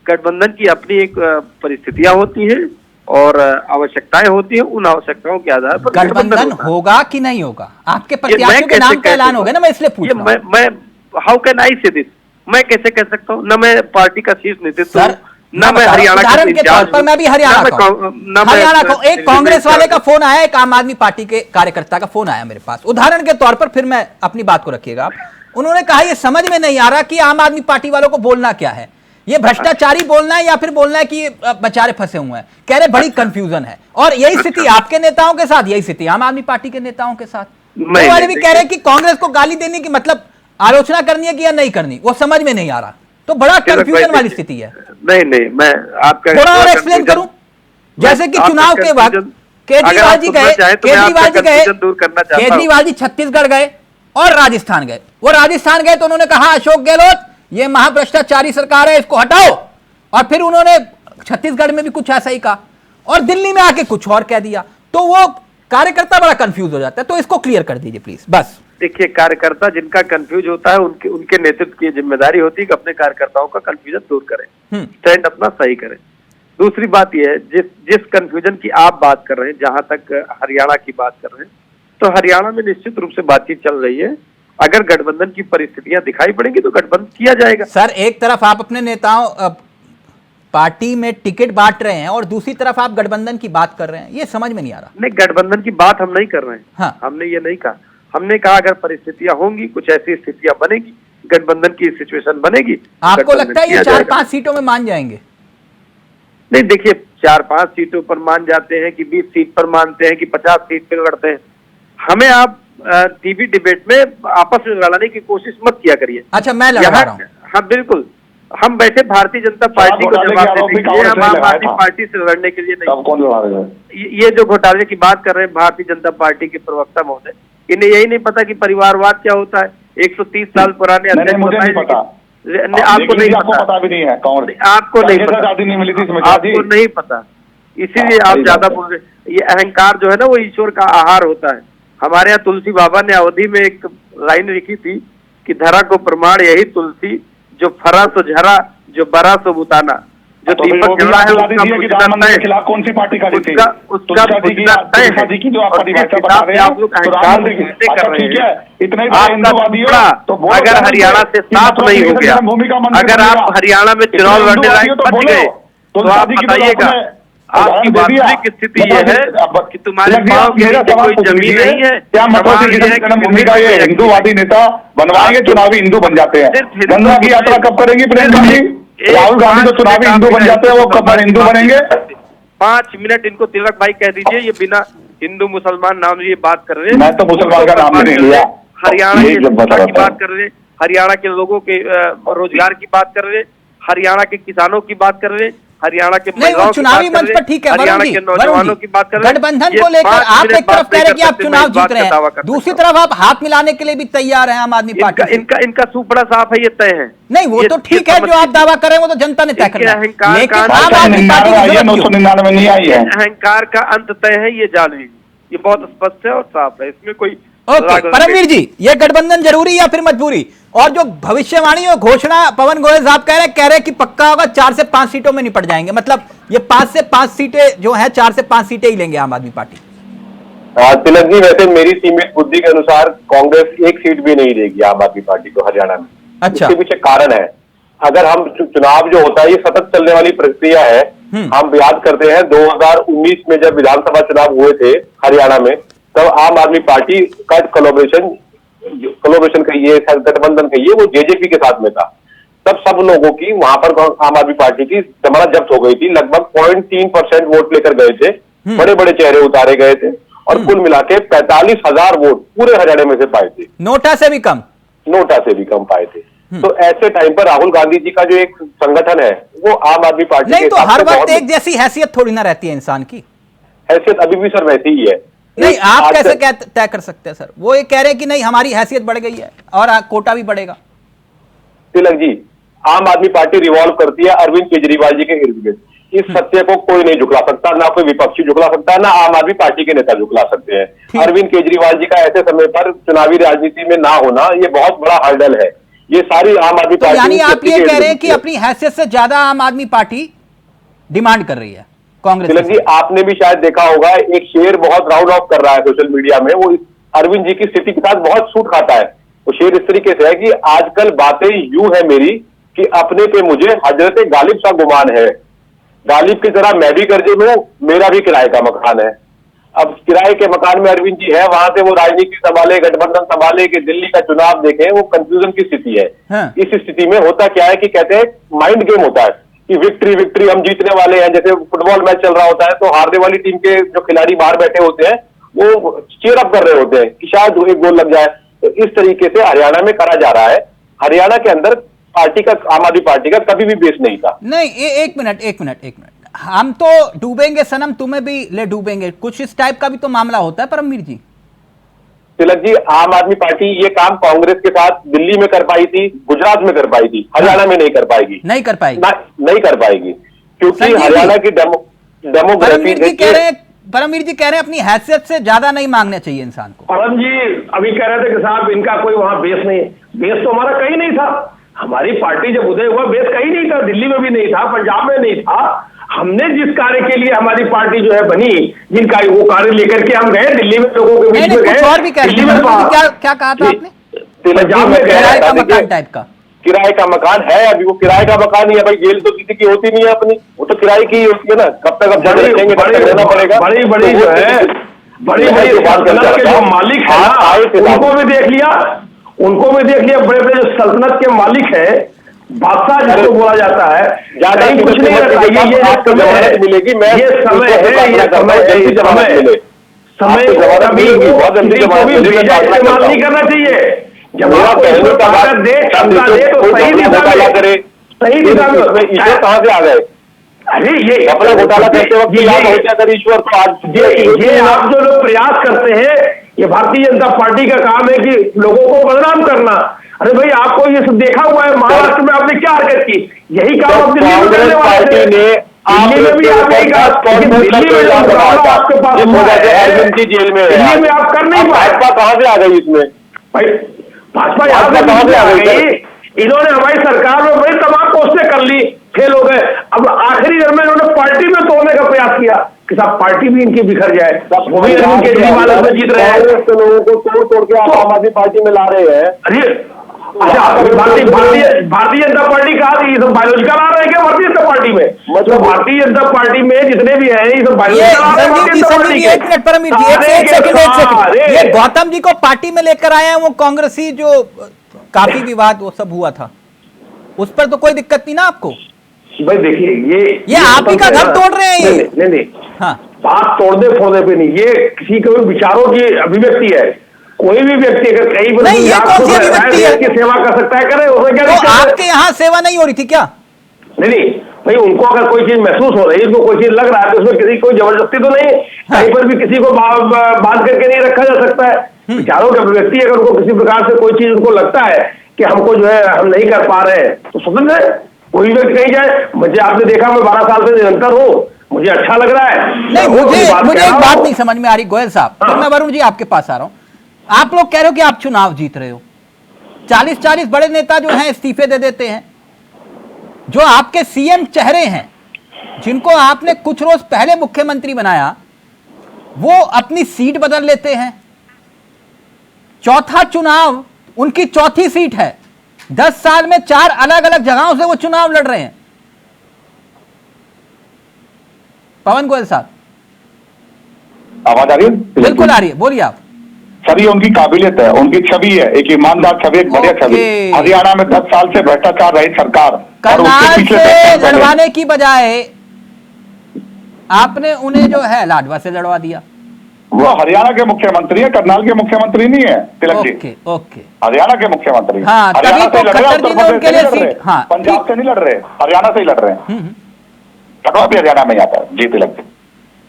गठबंधन की अपनी एक परिस्थितियां होती है और आवश्यकताएं होती है, उन आवश्यकताओं के आधार पर गठबंधन होगा कि नहीं होगा? आपके प्रत्याशियों के नाम का ऐलान हो गया ना, मैं इसलिए पूछ रहा हूं। मैं हाउ कैन आई से दिस, मैं कैसे कह सकता हूं? न मैं पार्टी का शीर्ष नेतृत्व, न मैं हरियाणा का उदाहरण के तौर पर मैं भी हरियाणा का एक कांग्रेस वाले का फोन आया, एक आम आदमी पार्टी के कार्यकर्ता का फोन आया मेरे पास, उदाहरण के तौर पर, फिर मैं अपनी बात को रखिएगा आप। उन्होंने कहा ये समझ में नहीं आ रहा कि आम आदमी पार्टी वालों को बोलना क्या है, ये भ्रष्टाचारी बोलना है या फिर बोलना है कि बेचारे फंसे हुए हैं। कह रहे बड़ी कंफ्यूजन है, और यही स्थिति आपके नेताओं के साथ, यही स्थिति आम आदमी पार्टी के नेताओं के साथ। वो वाले भी कह रहे हैं कि कांग्रेस को गाली देने की मतलब आलोचना करनी है कि या नहीं करनी, वो समझ में नहीं आ रहा। तो बड़ा कंफ्यूजन वाली स्थिति है। नहीं, मैं आपका थोड़ा और एक्सप्लेन करूं। जैसे कि चुनाव के वक्त केजरीवाल जी छत्तीसगढ़ गए और राजस्थान गए। वो राजस्थान गए तो उन्होंने कहा अशोक गहलोत ये महाभ्रष्टाचारी सरकार है, इसको हटाओ। और फिर उन्होंने छत्तीसगढ़ में भी कुछ ऐसा ही कहा, और दिल्ली में आके कुछ और कह दिया। तो वो कार्यकर्ता बड़ा कंफ्यूज हो जाता है। तो इसको क्लियर कर दीजिए प्लीज। बस देखिए, कार्यकर्ता जिनका कंफ्यूज होता है उनके नेतृत्व की जिम्मेदारी होती है कि अपने कार्यकर्ताओं का कंफ्यूजन दूर करें, स्टैंड अपना सही करें। दूसरी बात यह है, जिस कंफ्यूजन की आप बात कर रहे हैं, जहां तक हरियाणा की बात कर रहे हैं, तो हरियाणा में निश्चित रूप से बातचीत चल रही है। अगर गठबंधन की परिस्थितियां दिखाई पड़ेंगी तो गठबंधन किया जाएगा। सर, एक तरफ आप अपने नेताओं पार्टी में टिकट बांट रहे हैं और दूसरी तरफ आप गठबंधन की बात कर रहे हैं, ये समझ में नहीं आ रहा। नहीं, गठबंधन की बात हम नहीं कर रहे हैं। हाँ। हमने ये नहीं कहा। हमने कहा अगर परिस्थितियां होंगी, कुछ ऐसी स्थितियां बनेगी, गठबंधन की सिचुएशन बनेगी। आपको लगता है ये 4-5 सीटों में मान जाएंगे? नहीं, देखिए 4-5 सीटों पर मान जाते हैं कि 20 सीट पर मानते हैं कि 50 सीट पर लड़ते हैं। हमें आप टीवी डिबेट में आपस में लड़ाने की कोशिश मत किया करिए। अच्छा, मैं लड़ रहा हूं। हाँ बिल्कुल, हम बैठे भारतीय जनता पार्टी को जवाब देने के लिए, हम आम आदमी पार्टी से लड़ने के लिए नहीं। ये जो घोटाले की बात कर रहे हैं भारतीय जनता पार्टी के प्रवक्ता महोदय, इन्हें यही नहीं पता कि परिवारवाद क्या होता है। 130 साल पुराने मुझे नहीं पता, आपको नहीं पता भी नहीं है, आपको नहीं पता, आपको नहीं पता, इसीलिए आप ज्यादा बोल रहे। ये अहंकार जो है ना, वो ईश्वर का आहार होता है। हमारे यहाँ तुलसी बाबा ने अवधि में एक लाइन लिखी थी कि धरा को प्रमाण यही तुलसी, जो फरा सो झरा, जो बरा सो बुताना, जो दीपक जला है उसका खिलाफ कौन सी पार्टी का उसका अगर हरियाणा से साफ नहीं हो गया, अगर आप हरियाणा में चुनाव लड़ने लायक बच गए तो आप बताइएगा आपकी वास्तविक स्थिति ये है कि तुम्हारे पाँव के नीचे कोई जमीन नहीं है। क्या मतलब भूमिका ये हिंदूवादी नेता बनवाएंगे, चुनावी हिंदू बन जाते हैं। गंगा की यात्रा कब करेंगी प्रियंका जी? राहुल गांधी तो चुनावी हिंदू बन जाते हैं, वो कब हिंदू बनेंगे? 5 मिनट इनको तिलक भाई कह दीजिए, ये बिना हिंदू मुसलमान नाम लिए बात कर रहे हैं। मैं तो मुसलमान का नाम नहीं लिया। हरियाणा की जनता की बात कर रहे हैं, हरियाणा के लोगों के रोजगार की बात कर रहे हैं, हरियाणा के किसानों की बात कर रहे हैं, हरियाणा के नहीं, चुनावी मंच पर ठीक है हरियाणा के नौजवानों की बात कर रहे हैं। गठबंधन को लेकर आप एक तरफ कह रहे हैं कि आप चुनाव जीत रहे हैं, दूसरी तरफ आप हाथ मिलाने के लिए भी तैयार हैं आम आदमी पार्टी। इनका सुपड़ा साफ है, ये तय है। नहीं, वो तो ठीक है, जो आप दावा कर रहे हैं वो तो जनता ने तय करना है, लेकिन आम आदमी पार्टी की जरूरत क्यों? अहंकार का अंत तय है, ये जान लीजिए, ये बहुत स्पष्ट है और साफ है, इसमें कोई। ओके, परमवीर जी, ये गठबंधन जरूरी या फिर मजबूरी? और जो भविष्यवाणी और घोषणा पवन गोयल साहब कह रहे कि पक्का होगा 4 से 5 सीटों में निपट जाएंगे, मतलब ये 5 से 5 सीटें जो है, 4 से 5 सीटें ही लेंगे आम आदमी पार्टी। तिलक जी, वैसे मेरी सीमित बुद्धि के अनुसार कांग्रेस एक सीट भी नहीं देगी आम आदमी पार्टी को हरियाणा में। अच्छा। इसके पीछे कारण है, अगर हम चुनाव जो होता है ये सतत चलने वाली प्रक्रिया है। हम याद करते हैं 2019 में जब विधानसभा चुनाव हुए थे हरियाणा में, तब आम आदमी पार्टी का कोलैबोरेशन कहिए, गठबंधन कहिए, वो जेजेपी के साथ में था। तब सब लोगों की वहां पर आम आदमी पार्टी की जमानत जब्त हो गई थी। लगभग 0.3% वोट लेकर गए थे, बड़े बड़े चेहरे उतारे गए थे और कुल मिला के 45,000 वोट पूरे हरियाणा में से पाए थे। नोटा से भी कम पाए थे। तो ऐसे टाइम पर राहुल गांधी जी का जो एक संगठन है वो आम आदमी पार्टी नहीं, के तो हर वक्त एक जैसी हैसियत थोड़ी ना रहती है इंसान की। हैसियत अभी भी सर वैसी ही है। नहीं, आप कैसे तय कर सकते हैं सर? वो ये कह रहे हैं कि नहीं हमारी हैसियत बढ़ गई है और कोटा भी बढ़ेगा। तिलक जी, आम आदमी पार्टी रिवॉल्व करती है अरविंद केजरीवाल जी के इर्द गिर्द। इस सत्य को कोई नहीं झुकला सकता, ना कोई विपक्षी झुकला सकता है, ना आम आदमी पार्टी के नेता झुकला सकते हैं। अरविंद केजरीवाल जी का ऐसे समय पर चुनावी राजनीति में ना होना ये बहुत बड़ा हर्डल है। ये सारी आम आदमी पार्टी, यानी आप ये कह रहे हैं कि अपनी हैसियत से ज्यादा आम आदमी पार्टी डिमांड कर रही है कांग्रेस। तिलक जी, आपने भी शायद देखा होगा, एक शेर बहुत राउंड ऑफ कर रहा है सोशल मीडिया में, वो अरविंद जी की स्थिति के साथ बहुत सूट खाता है। वो शेर इस तरीके से है कि आजकल बातें यूं है मेरी कि अपने पे मुझे हजरत गालिब सा गुमान है। गालिब की तरह मैं भी कर्जे में हूं, मेरा भी किराए का मकान है। अब किराए के मकान में अरविंद जी है, वहां से वो राजनीति संभाले, गठबंधन संभाले, कि दिल्ली का चुनाव देखें, वो कंफ्यूजन की स्थिति है। हाँ। इस स्थिति में होता क्या है कि कहते हैं माइंड गेम होता है कि विक्ट्री हम जीतने वाले हैं। जैसे फुटबॉल मैच चल रहा होता है तो हारने वाली टीम के जो खिलाड़ी बाहर बैठे होते हैं वो चीयर अप कर रहे होते हैं कि शायद एक गोल लग जाए। तो इस तरीके से हरियाणा में करा जा रहा है। हरियाणा के अंदर पार्टी का, आम आदमी पार्टी का कभी भी बेस नहीं था। नहीं, एक मिनट, हम तो डूबेंगे सनम, तुम्हें भी ले डूबेंगे, कुछ इस टाइप का भी तो मामला होता है परमवीर जी। तिलक जी, आम आदमी पार्टी ये काम कांग्रेस के साथ दिल्ली में कर पाई थी, गुजरात में कर पाई थी, हरियाणा में नहीं कर पाएगी। नहीं कर पाएगी, नहीं कर पाएगी, क्योंकि हरियाणा की डेमोग्राफी। परमवीर जी कह रहे हैं अपनी हैसियत से ज्यादा नहीं मांगना चाहिए इंसान को। परम जी अभी कह रहे थे कि साहब इनका कोई वहां बेस नहीं है। बेस तो हमारा कहीं नहीं था। हमारी पार्टी जब उदय हुआ बेस कहीं नहीं था, दिल्ली में भी नहीं था, पंजाब में नहीं था। हमने जिस कार्य के लिए हमारी पार्टी जो है बनी, जिनका वो कार्य लेकर के हम गए दिल्ली में, लोगों के बीच में गए। और भी दिल्ली में क्या कहा था आपने? पंजाब में किराए का मकान टाइप का, किराए का मकान है। अभी वो किराए का मकान ही है भाई, जेल तो किसी की होती नहीं है अपनी, वो तो किराए की ही होती है ना। कब तक अब रहना पड़ेगा। बड़ी जो है बड़ी सल्तनत के जो मालिक है उनको भी देख लिया, बड़े बड़े जो सल्तनत के मालिक है, बादशाह जिसको बोला जाता है, ज्यादा कुछ नहीं रहता। ये मिलेगी, मैं ये समय इस्तेमाल नहीं करना चाहिए। जब आप ताकत दे, क्षमता दे तो सही दिशा में ईश्वर कहाँ से आ गए? अरे ये अपना घोटाला करते वक्त ईश्वर तो आज ये आप जो लोग प्रयास करते हैं, ये भारतीय जनता पार्टी का काम है कि लोगों को बदनाम करना। अरे भाई, आपको ये सब देखा हुआ है, महाराष्ट्र में आपने क्या हरकत की, यही काम आप दिल्ली में करने वाले थे। दिल्ली में भी आप यही काम, दिल्ली में आपके पास जेल में, दिल्ली में आप कर नहीं पाए। भाजपा कहाँ से आ गई इसमें? भाई भाजपा यहाँ से कहाँ से आ गई? इन्होंने हमारी सरकार में बड़ी तमाम कोशिशें कर ली, फेल हो गए। अब आखिरी दर में इन्होंने पार्टी में तोड़ने का प्रयास किया कि साहब पार्टी भी इनकी बिखर जाए। वो भी अरविंद केजरीवाल में जीत रहे हैं, तो लोगों को तोड़ के आप आम आदमी पार्टी में ला रहे हैं। अरे अच्छा, भारतीय जनता पार्टी कहा थी, ये सब बायोलॉजिकल आ रहे हैं क्या भारतीय जनता पार्टी में? मतलब भारतीय जनता पार्टी में जितने भी हैं ये सब बायोलॉजिकल आ रहे हैं भारतीय जनता पार्टी के। एक मिनट परमवीर जी, एक सेकंड। ये गौतम जी को पार्टी में लेकर आए हैं, वो कांग्रेसी जो काफी विवाद वो सब हुआ था, उस पर तो कोई दिक्कत नहीं ना आपको? भाई देखिए, ये आप ही का घर तोड़ रहे हैं। ये नहीं, हाँ, बात तोड़ने फोड़ने पे नहीं, ये किसी के विचारों की अभिव्यक्ति है। कोई भी व्यक्ति अगर कहीं पर की सेवा कर सकता है, करे, उसमें क्या दिक्कत है? आपके यहाँ सेवा नहीं हो रही थी क्या? नहीं भाई, उनको अगर कोई चीज महसूस हो रही है, उनको कोई चीज लग रहा है, तो उसमें किसी कोई जबरदस्ती तो नहीं, कहीं पर भी किसी को बांध करके नहीं रखा जा सकता है। विचारों की अभिव्यक्ति, अगर उनको किसी प्रकार से कोई चीज उनको लगता है कि हमको जो है हम नहीं कर पा रहे हैं, तो स्वतंत्र है, कोई व्यक्ति कहीं जाए। मुझे आपने देखा, मैं 12 साल से निरंतर हूँ, मुझे अच्छा लग रहा है। नहीं, मुझे एक बात नहीं समझ में आ रही गोयल साहब, तो मैं वरुण जी आपके पास आ रहा हूँ। आप लोग कह रहे हो कि आप चुनाव जीत रहे हो, 40-40 बड़े नेता जो हैं इस्तीफे दे देते हैं। जो आपके सीएम चेहरे हैं, जिनको आपने कुछ रोज पहले मुख्यमंत्री बनाया, वो अपनी सीट बदल लेते हैं। चौथा चुनाव उनकी चौथी सीट है। 10 साल में 4 अलग अलग जगहों से वो चुनाव लड़ रहे हैं। पवन गोयल साहब, आवाज आ रही है? बिल्कुल आ रही है, बोलिए आप। सर ये उनकी काबिलियत है, उनकी छवि है, एक ईमानदार छवि, एक बढ़िया छवि। हरियाणा में 10 साल से भ्रष्टाचार रही सरकार, और उसके करनाल पीछे से लड़वाने की बजाय आपने उन्हें जो है लाडवा से लड़वा दिया। वो हरियाणा के मुख्यमंत्री है, करनाल के मुख्यमंत्री नहीं है तिलक जी। ओके ओके, हरियाणा के मुख्यमंत्री। हाँ, तभी हरियाणा तो से लड़ रहे हैं, खट्टर जी ने उत्तर उनके प्रदेश लिए से नहीं लड़ सीट, रहे, हाँ, पंजाब से नहीं लड़ रहे, हरियाणा से ही लड़ रहे हैं। कटवा भी हरियाणा में ही आता है जी तिलक जी।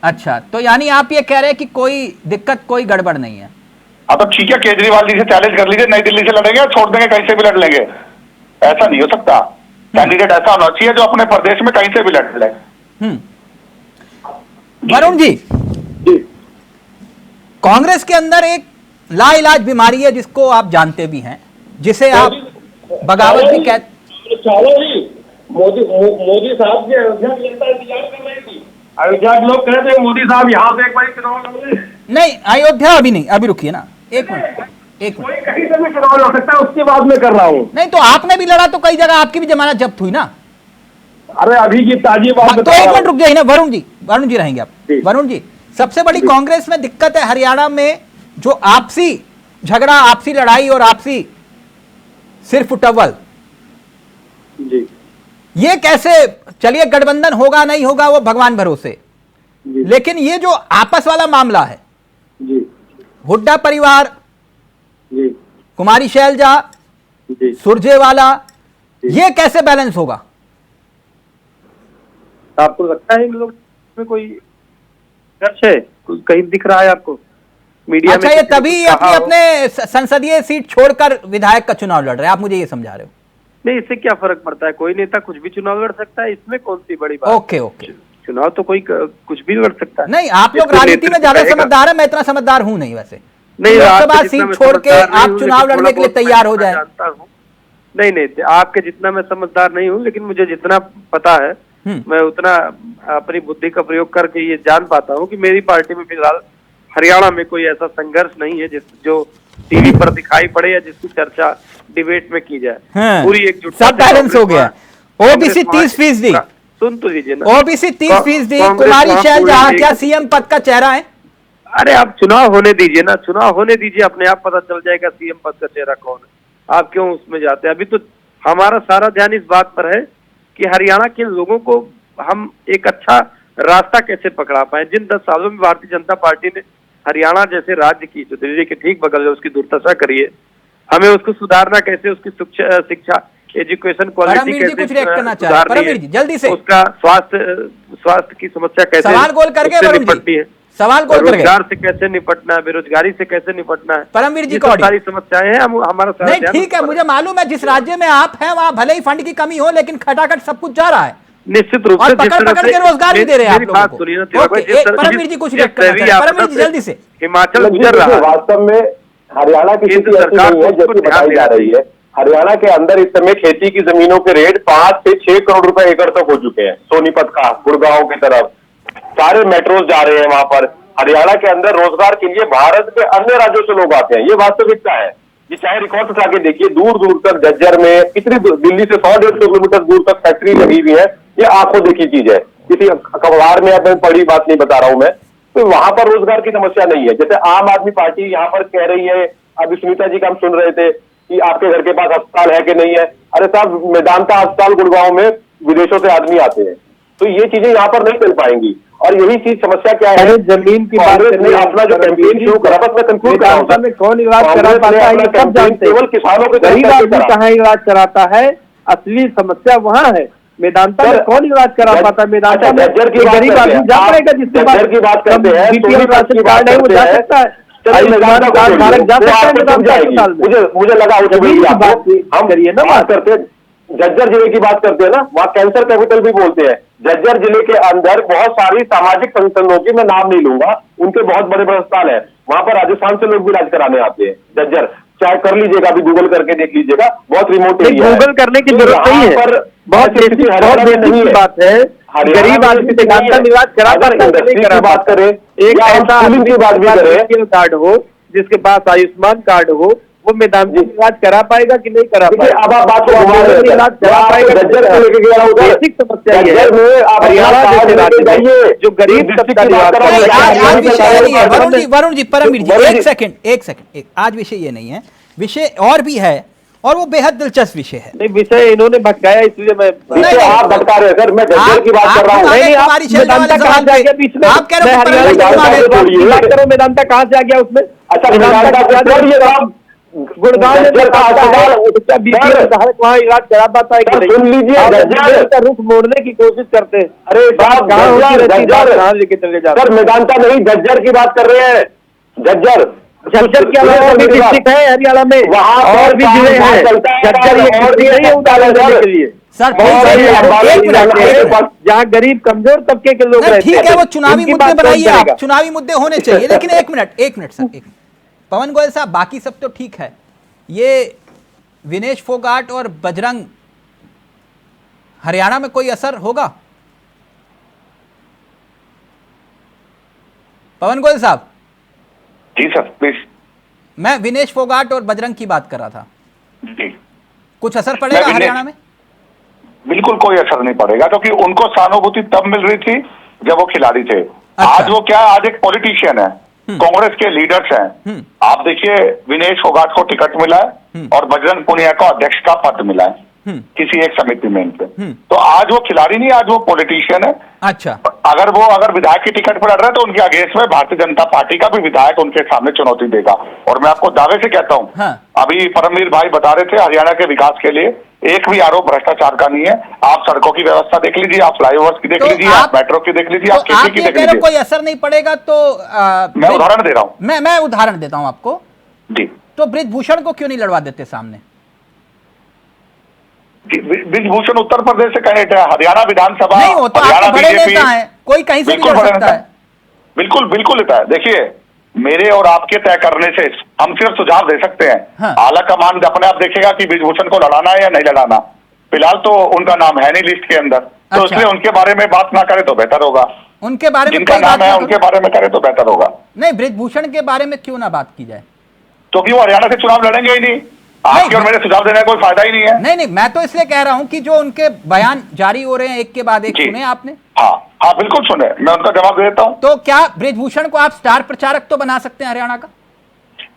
अच्छा, तो यानी आप ये कह रहे हैं कि कोई दिक्कत, कोई गड़बड़ नहीं है। हाँ तो ठीक है, केजरीवाल जी से चैलेंज कर लीजिए, नई दिल्ली से लड़ेंगे, छोड़ देंगे कहीं से भी लड़ लेंगे। ऐसा नहीं हो सकता, कैंडिडेट ऐसा होना चाहिए जो अपने प्रदेश में कहीं से भी लड़ ले। वरुण जी, कांग्रेस के अंदर एक लाइलाज बीमारी है जिसको आप जानते भी हैं, जिसे आप बगावत भी कहते। मोदी साहब की अयोध्या की जनता इंतजार कर रही थी। अयोध्या के लोग कहते हैं मोदी साहब यहाँ से एक बार चुनाव लड़ लें। नहीं, अयोध्या अभी नहीं, अभी रुकिए ना, एक मिनट। कोई कहीं से भी चुनाव लड़ सकता है, उसके बाद में कर रहा हूँ। नहीं तो आपने भी लड़ा तो कई जगह आपकी भी जमानत जब्त हुई ना। अरे अभी की ताजी बात तो एक मिनट रुक जाइए ना वरुण जी रहेंगे आप। वरुण जी, सबसे बड़ी कांग्रेस में दिक्कत है हरियाणा में जो आपसी झगड़ा, आपसी लड़ाई और आपसी सिर्फ टवल जी। ये कैसे, चलिए गठबंधन होगा नहीं होगा वो भगवान भरोसे, लेकिन ये जो आपस वाला मामला है जी, हुड्डा परिवार जी, कुमारी शैलजा जी, सुरजेवाला, ये कैसे बैलेंस होगा? आपको लगता है इन लोग में कोई गर्श है, कहीं दिख रहा है आपको मीडिया अच्छा, में? ये तभी अपने अपने संसदीय सीट छोड़कर विधायक का चुनाव लड़ रहे हैं, आप मुझे ये समझा रहे हो? नहीं, इससे क्या फर्क पड़ता है, कोई नेता कुछ भी चुनाव लड़ सकता है, इसमें कौन सी बड़ी बात? ओके ओके, चुनाव तो कोई कुछ भी लड़ सकता है। नहीं, आप लोग राजनीति में ज्यादा समझदार है, मैं इतना समझदार हूं नहीं। वैसे नहीं, लोकसभा सीट छोड़ के आप चुनाव लड़ने के लिए तैयार हो जाए। नहीं, आपके जितना मैं समझदार नहीं हूँ, लेकिन मुझे जितना पता है मैं उतना अपनी बुद्धि का प्रयोग करके ये जान पाता हूँ कि मेरी पार्टी में फिलहाल हरियाणा में कोई ऐसा संघर्ष नहीं है जो टीवी पर दिखाई पड़े या जिसकी चर्चा डिबेट में की जाए। पूरी एकजुटता, सब बैलेंस हो गया। ओबीसी 30%, सुन तो लीजिए ना, ओबीसी 30%, कुमारी शैलजा क्या सीएम पद का चेहरा है? अरे आप चुनाव होने दीजिए ना, चुनाव होने दीजिए, अपने आप पता चल जाएगा सीएम पद का चेहरा कौन है। आप क्यों उसमें जाते हैं? अभी तो हमारा सारा ध्यान इस बात पर है कि हरियाणा के लोगों को हम एक अच्छा रास्ता कैसे पकड़ा पाए। जिन 10 सालों में भारतीय जनता पार्टी ने हरियाणा जैसे राज्य की, जो दिल्ली के ठीक बगल है, उसकी दुर्दशा करी है, हमें उसको सुधारना कैसे, उसकी शिक्षा, एजुकेशन क्वालिटी कैसे सुधारनी है, जल्दी से उसका स्वास्थ्य की समस्या कैसे सवाल गोल करके निपटनी है, सवाल गोल करके रोजगार से कैसे निपटना है, बेरोजगारी से कैसे निपटना है, परमवीर जी ये सारी समस्याएं हैं। हमारा सारा नहीं, ठीक है, मुझे मालूम है जिस राज्य में आप हैं वहां भले ही फंड की कमी हो, लेकिन खटाखट सब कुछ जा रहा है निश्चित रूप से। पकड़ के रोजगार भी दे रहे हैं आप लोगों को। परमवीर जी कुछ परमवीर जी जल्दी से। हिमाचल गुजर रहा है, वास्तव में हरियाणा की स्थिति ऐसी नहीं है जैसी बताई जा रही है। हरियाणा के अंदर इस समय खेती की जमीनों के रेट 5 से 6 करोड़ रुपए एकड़ तक हो चुके हैं। सोनीपत का, गुड़गांव की तरफ सारे मेट्रोज जा रहे हैं वहां पर। हरियाणा के अंदर रोजगार के लिए भारत के अन्य राज्यों से लोग आते हैं, ये वास्तविकता है। ये चाहे रिकॉर्ड उठा के देखिए, दूर दूर तक झज्जर में कितनी दिल्ली से 100-150 किलोमीटर दूर तक फैक्ट्री लगी हुई है। ये आंखों देखी चीज है, किसी अखबार में अब पढ़ी बात नहीं बता रहा हूं मैं। तो वहां पर रोजगार की समस्या नहीं है। जैसे आम आदमी पार्टी यहाँ पर कह रही है, अभी सुनीता जी का हम सुन रहे थे कि आपके घर के पास अस्पताल है कि नहीं है। अरे साहब, मेदांता अस्पताल गुड़गांव में विदेशों से आदमी आते हैं, तो ये चीजें यहाँ पर नहीं मिल पाएंगी। और यही चीज समस्या क्या है, जमीन की बात करनी, अपना जो कैंपेन शुरू करा, बस मैं कंक्लूड कर रहा हूं। कौन इलाज करा पाता है, ये सब जानते हैं। केवल किसानों के गरीब आदमी कहाँ इलाज कराता है, असली समस्या वहाँ है। मेदांता में कौन इलाज करा पाता है? मेदांता में गरीब आदमी जा पाएगा, जिसके पास की बात करते हैं, बीपीएल राशन कार्ड है, वो जा सकता है। आयुष्मान कार्ड धारक जा सकता है मेदांता अस्पताल में। मुझे लगा हम करिए ना बात करते हैं, झज्जर जिले की बात करते हैं ना, वहाँ कैंसर कैपिटल भी बोलते हैं। झज्जर जिले के अंदर बहुत सारी सामाजिक संगठनों की, मैं नाम नहीं लूंगा, उनके बहुत बड़े बड़े अस्पताल है। वहां पर राजस्थान से लोग भी इलाज कराने आते हैं। झज्जर चाहे कर लीजिएगा, अभी गूगल करके देख लीजिएगा, बहुत रिमोट एरिया है। गूगल करने की जरूरत नहीं है, बहुत बेसिक बात है। गरीब आदमी से इलाज करा, इंडस्ट्री की बात करें, एक या हम ऐसा स्कूलिंग की बात भी करें, BPL कार्ड हो, जिसके पास आयुष्मान कार्ड हो, वो मेदांता इलाज करा पाएगा कि नहीं करा देखिए, पाएगा? अब आप बात को घुमा रहे हैं। इलाज करा पाएगा कि गज्जर नहीं? को लेके गया उधर, बेसिक समस्या ये गज्जर में आप है, हरियाणा अपना जैसे कार्ड राज्य लेके में जाइए। जो गरीब डिस्ट्रिक्ट तबका की बात निवास करो, करता है, आज हरियाणा विषय ये नहीं है वरुण जी, परमवीर जी, वरुण एक जी। सेकंड, आज विषय ये नहीं है, विषय और भी है, और वो बेहद दिलचस्प विषय है। नहीं, विषय इन्होंने भटकाया, इसलिए मैं नहीं, आप भटका रहे हैं सर, मैं गज्जर की बात कर रहा हूँ। आप नहीं, आप कुमारी शैलजा वाले मेदांता कहाँ सवाल से आ पे- गया बीच में? आप कह रहे हो मैं कि हरियाणा परमवीर की जी बात छोड़िए। की बात करो, मेदांता कहाँ से आ गया उसमें? अच्छा, मेदांता से छोड़िए आप, गुड़गांव में गज्जर का अस्पताल, उसका BPL धारक वहाँ इलाज करा पाता है कि सर, नहीं? सुन लीजिए, आप गज्जर BPL का रुख मोड़ने की कोशिश करते हैं। अरे साहब, कहाँ होती रहती है, गज्जर कहाँ लेके चले जाते सर, मेदांता नहीं, गज्जर की बात कर रहे हैं। गज्जर झज्जर के अलावा भी डिस्ट्रिक्ट है हरियाणा में, वहाँ और भी जिले हैं। झज्जर ये किसी नहीं है उदाहरण देने के लिए। सर और प्लीज ये अंबाला एक जिला मिनट, में एक मिनट। जहाँ गरीब कमजोर तबके के लोग नहीं, रहते हैं, ठीक है, वो चुनावी उनकी मुद्दे बात कौन बनाइए, करेगा? आप चुनावी मुद्दे होने चाहिए, लेकिन एक मिनट सर, एक मिनट। पवन गोयल साहब, बाकी सब तो ठीक है, ये विनेश फोगाट और बजरंग, हरियाणा में कोई असर होगा? पवन गोयल साहब, जी सर प्लीज। मैं विनेश फोगाट और बजरंग की बात कर रहा था, जी कुछ असर पड़ेगा विनेश- हरियाणा में? बिल्कुल कोई असर नहीं पड़ेगा, क्योंकि उनको सहानुभूति तब मिल रही थी जब वो खिलाड़ी थे। आज वो क्या, आज एक पॉलिटिशियन है, कांग्रेस के लीडर्स हैं। आप देखिए, विनेश फोगाट को टिकट मिला है और बजरंग पुनिया को अध्यक्ष का पद मिला है किसी एक समिति में इनसे। तो आज वो खिलाड़ी नहीं, आज वो पॉलिटिशियन है। अच्छा, अगर विधायक की टिकट पर लड़ रहे हैं तो उनके अगेंस्ट में भारतीय जनता पार्टी का भी विधायक उनके सामने चुनौती देगा। और मैं आपको दावे से कहता हूं, हाँ। अभी परमवीर भाई बता रहे थे हरियाणा के विकास के लिए एक भी आरोप भ्रष्टाचार का नहीं है। आप सड़कों की व्यवस्था देख लीजिए, आप फ्लाईओवर्स की देख तो लीजिए, आप मेट्रो की देख लीजिए, तो आप खेती आप की ये देख कह रहे हो लीजिए। कोई असर नहीं पड़ेगा, तो मैं उदाहरण दे रहा हूं मैं उदाहरण देता हूं आपको। जी। तो बृजभूषण को क्यों नहीं लड़वा देते सामने? बृजभूषण उत्तर प्रदेश से कैंडिडेट है, हरियाणा विधानसभा, नहीं, वो तो हरियाणा आपके बड़े बीजेपी, नेता हैं, कोई कहीं से भी बिल्कुल लड़ बड़े सकता नेता। है। बिल्कुल बिल्कुल लेता है। देखिए, मेरे और आपके तय करने से हम सिर्फ सुझाव दे सकते हैं। हाँ। आला कमान अपने आप देखेगा कि बृजभूषण को लड़ाना है या नहीं लड़ाना। फिलहाल तो उनका नाम है नहीं लिस्ट के अंदर, तो अच्छा। इसलिए उनके बारे में बात ना करे तो बेहतर होगा। उनके बारे में जिनका कोई नाम बात है ना उनके करो। बारे में करे तो बेहतर होगा, नहीं, बृजभूषण के बारे में क्यों ना बात की जाए? क्योंकि वो हरियाणा से चुनाव लड़ेंगे ही नहीं। आपके और मेरे सुझाव देने का कोई फायदा ही नहीं है। नहीं, मैं तो इसलिए कह रहा हूं कि जो उनके बयान जारी हो रहे हैं एक के बाद एक, जी। सुने आपने? हाँ बिल्कुल सुने, मैं उनका जवाब दे देता हूँ। तो क्या बृजभूषण को आप स्टार प्रचारक तो बना सकते हैं हरियाणा का?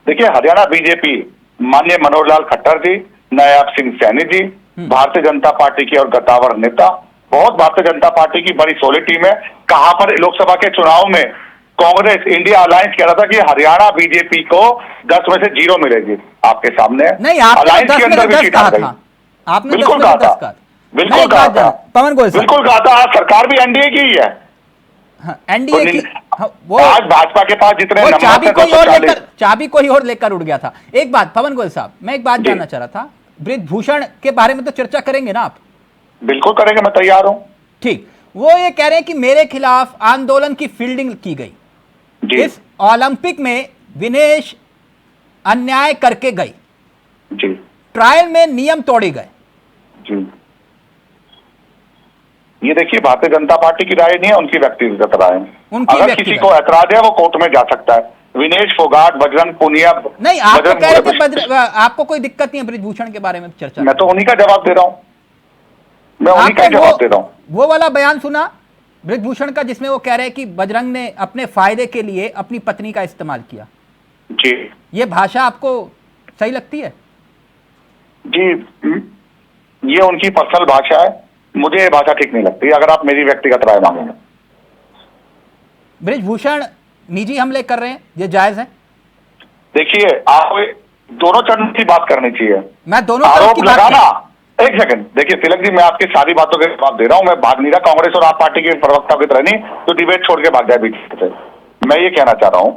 देखिए, हरियाणा बीजेपी, माननीय मनोहर लाल खट्टर जी, नायब सिंह सैनी जी, भारतीय जनता पार्टी के और गद्दावर नेता, बहुत भारतीय जनता पार्टी की बड़ी सोलिड टीम है। कहां पर लोकसभा के चुनाव में कांग्रेस इंडिया अलायंस कह रहा था कि हरियाणा बीजेपी को 10 में से 0 मिलेगी, आपके सामने नहीं, आपने अलायंस तो के 10 में अंदर से भी 10 सीट कहा आ गई। था। आपने बिल्कुल 10 में से कहा 10 था, कहा। बिल्कुल मैं एक कहा बात था, जानना- पवन गोयल साहब, बिल्कुल कहा था। आज सरकार भी एनडीए की ही है। एनडीए की वो आज भाजपा के पास जितने वो नंबर चाबी थे, कोई और 240। लेकर चाबी कोई और लेकर उड़ गया था। एक बात पवन गोयल साहब, मैं एक बात जी। जानना चाह रहा था, बृजभूषण के बारे में तो चर्चा करेंगे ना आप? बिल्कुल करेंगे, मैं तैयार हूं। ठीक, वो ये कह रहे हैं कि मेरे खिलाफ आंदोलन की फील्डिंग की गई। जी इस ओलंपिक में विनेश अन्याय करके गई, जी ट्रायल में नियम तोड़े गए। जी। ये देखिए, भारतीय जनता पार्टी की राय नहीं है, उनकी व्यक्तिगत राय है। उनकी अगर व्यक्तिगत। किसी को ऐतराज है वो कोर्ट में जा सकता है। विनेश फोगाट, बजरंग पुनिया, नहीं, आप तो बजरंग कह रहे थे पुनिया- आपको कोई दिक्कत नहीं है बृजभूषण के बारे में चर्चा? मैं तो उन्हीं का जवाब दे रहा हूं, मैं उन्हीं का आपने जवाब दे रहा हूं। वो वाला बयान सुना बृजभूषण का जिसमें वो कह रहे हैं कि बजरंग ने अपने फायदे के लिए अपनी पत्नी का इस्तेमाल किया? जी ये भाषा आपको सही लगती है? जी, ये उनकी पर्सनल भाषा है, मुझे ये भाषा ठीक नहीं लगती। अगर आप मेरी व्यक्तिगत राय मांगेंगे, बृजभूषण निजी हमले कर रहे हैं, ये जायज है? देखिए, आपको दोनों चरण की बात करनी चाहिए। मैं दोनों तरफ आरोप की बात लगाना, कर- एक सेकंड, देखिए तिलक जी, मैं आपकी सारी बातों के जवाब दे रहा हूं। मैं भाग नहीं रहा, कांग्रेस और आप पार्टी के प्रवक्ता की तरह नहीं तो डिबेट छोड़ के भाग जाए बीच से। मैं ये कहना चाह रहा हूं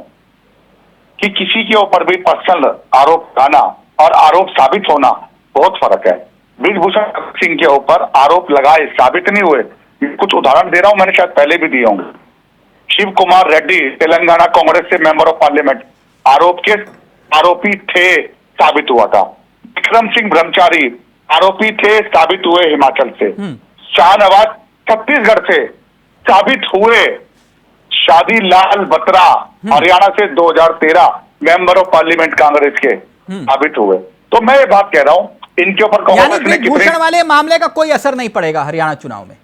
कि किसी के ऊपर भी पर्सनल आरोप लगाना और आरोप साबित होना बहुत फर्क है। बृजभूषण सिंह के ऊपर आरोप लगाए, साबित नहीं हुए। कुछ उदाहरण दे रहा हूं, मैंने शायद पहले भी दिए होंगे। शिव कुमार रेड्डी, तेलंगाना कांग्रेस से मेंबर ऑफ पार्लियामेंट, आरोप के आरोपी थे, साबित हुआ था। विक्रम सिंह ब्रह्मचारी आरोपी थे, साबित हुए हिमाचल से। शाहनवाज छत्तीसगढ़ से, साबित हुए। शादी लाल बत्रा हरियाणा से 2013 मेंबर ऑफ पार्लियामेंट कांग्रेस के साबित हुए। तो मैं ये बात कह रहा हूं, इनके ऊपर यानी कांग्रेस ने ब्रिजभूषण वाले मामले का कोई असर नहीं पड़ेगा हरियाणा चुनाव में?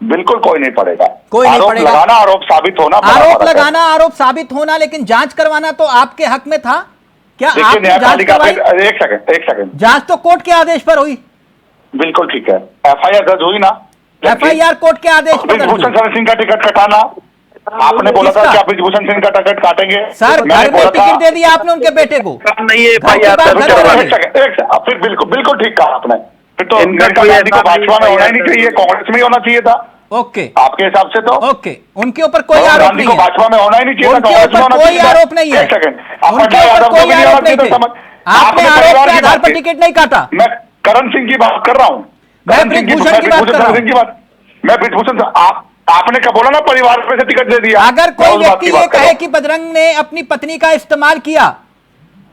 बिल्कुल कोई नहीं पड़ेगा। कोई नहीं आरोप पड़ेगा। लगाना, आरोप साबित होना, आरोप लगाना, आरोप साबित होना, लेकिन जांच करवाना तो आपके हक में था क्या? देखिए आपने जांच न्यायपालिका करवाई? एक सेकंड, जांच तो कोर्ट के आदेश पर हुई। बिल्कुल ठीक है, FIR दर्ज हुई ना? FIR कोर्ट के आदेश पर दर्ज ब्रिजभूषण हुई। शरण सिंह का टिकट कटाना, आपने बोला था किसका? कि आप ब्रिजभूषण सिंह का टिकट काटेंगे। सर, मैंने घर में बोला था- टिकट दे दिया आपने उनके बेटे को। नहीं है घर के बाद घर में एक सेकंड, फिर बिल्कुल ठीक कहा आपने। फिर तो इनका मेनका कोई गांधी को ऐसा भाजपा में नहीं होना ही नहीं चाहिए, कांग्रेस में ही होना चाहिए था ओके आपके हिसाब से। तो ओके, उनके ऊपर कोई राहुल आरोप गांधी नहीं को है। भाजपा में होना ही नहीं चाहिए था, उनके कांग्रेस में ऊपर होना कोई चाहिए था। आरोप नहीं है। एक सेकंड, उनके अप्रज्ञा ऊपर यादव को कोई भी नहीं होना आरोप नहीं चाहिए था, थे। समझ। आपने आरोप परिवार के की आधार बात पर की। टिकट नहीं काटा। मैं करण सिंह की बात कर रहा हूँ, मैं करण सिंह ब्रिजभूषण की बात कर रहा हूँ। सिंह की बात, मैं ब्रिजभूषण आपने क्या बोला ना, परिवार में से टिकट दे दिया। अगर मैं कोई उस बात व्यक्ति की ये बात कर रहा कहे हूँ। कि बजरंग ने अपनी पत्नी का इस्तेमाल किया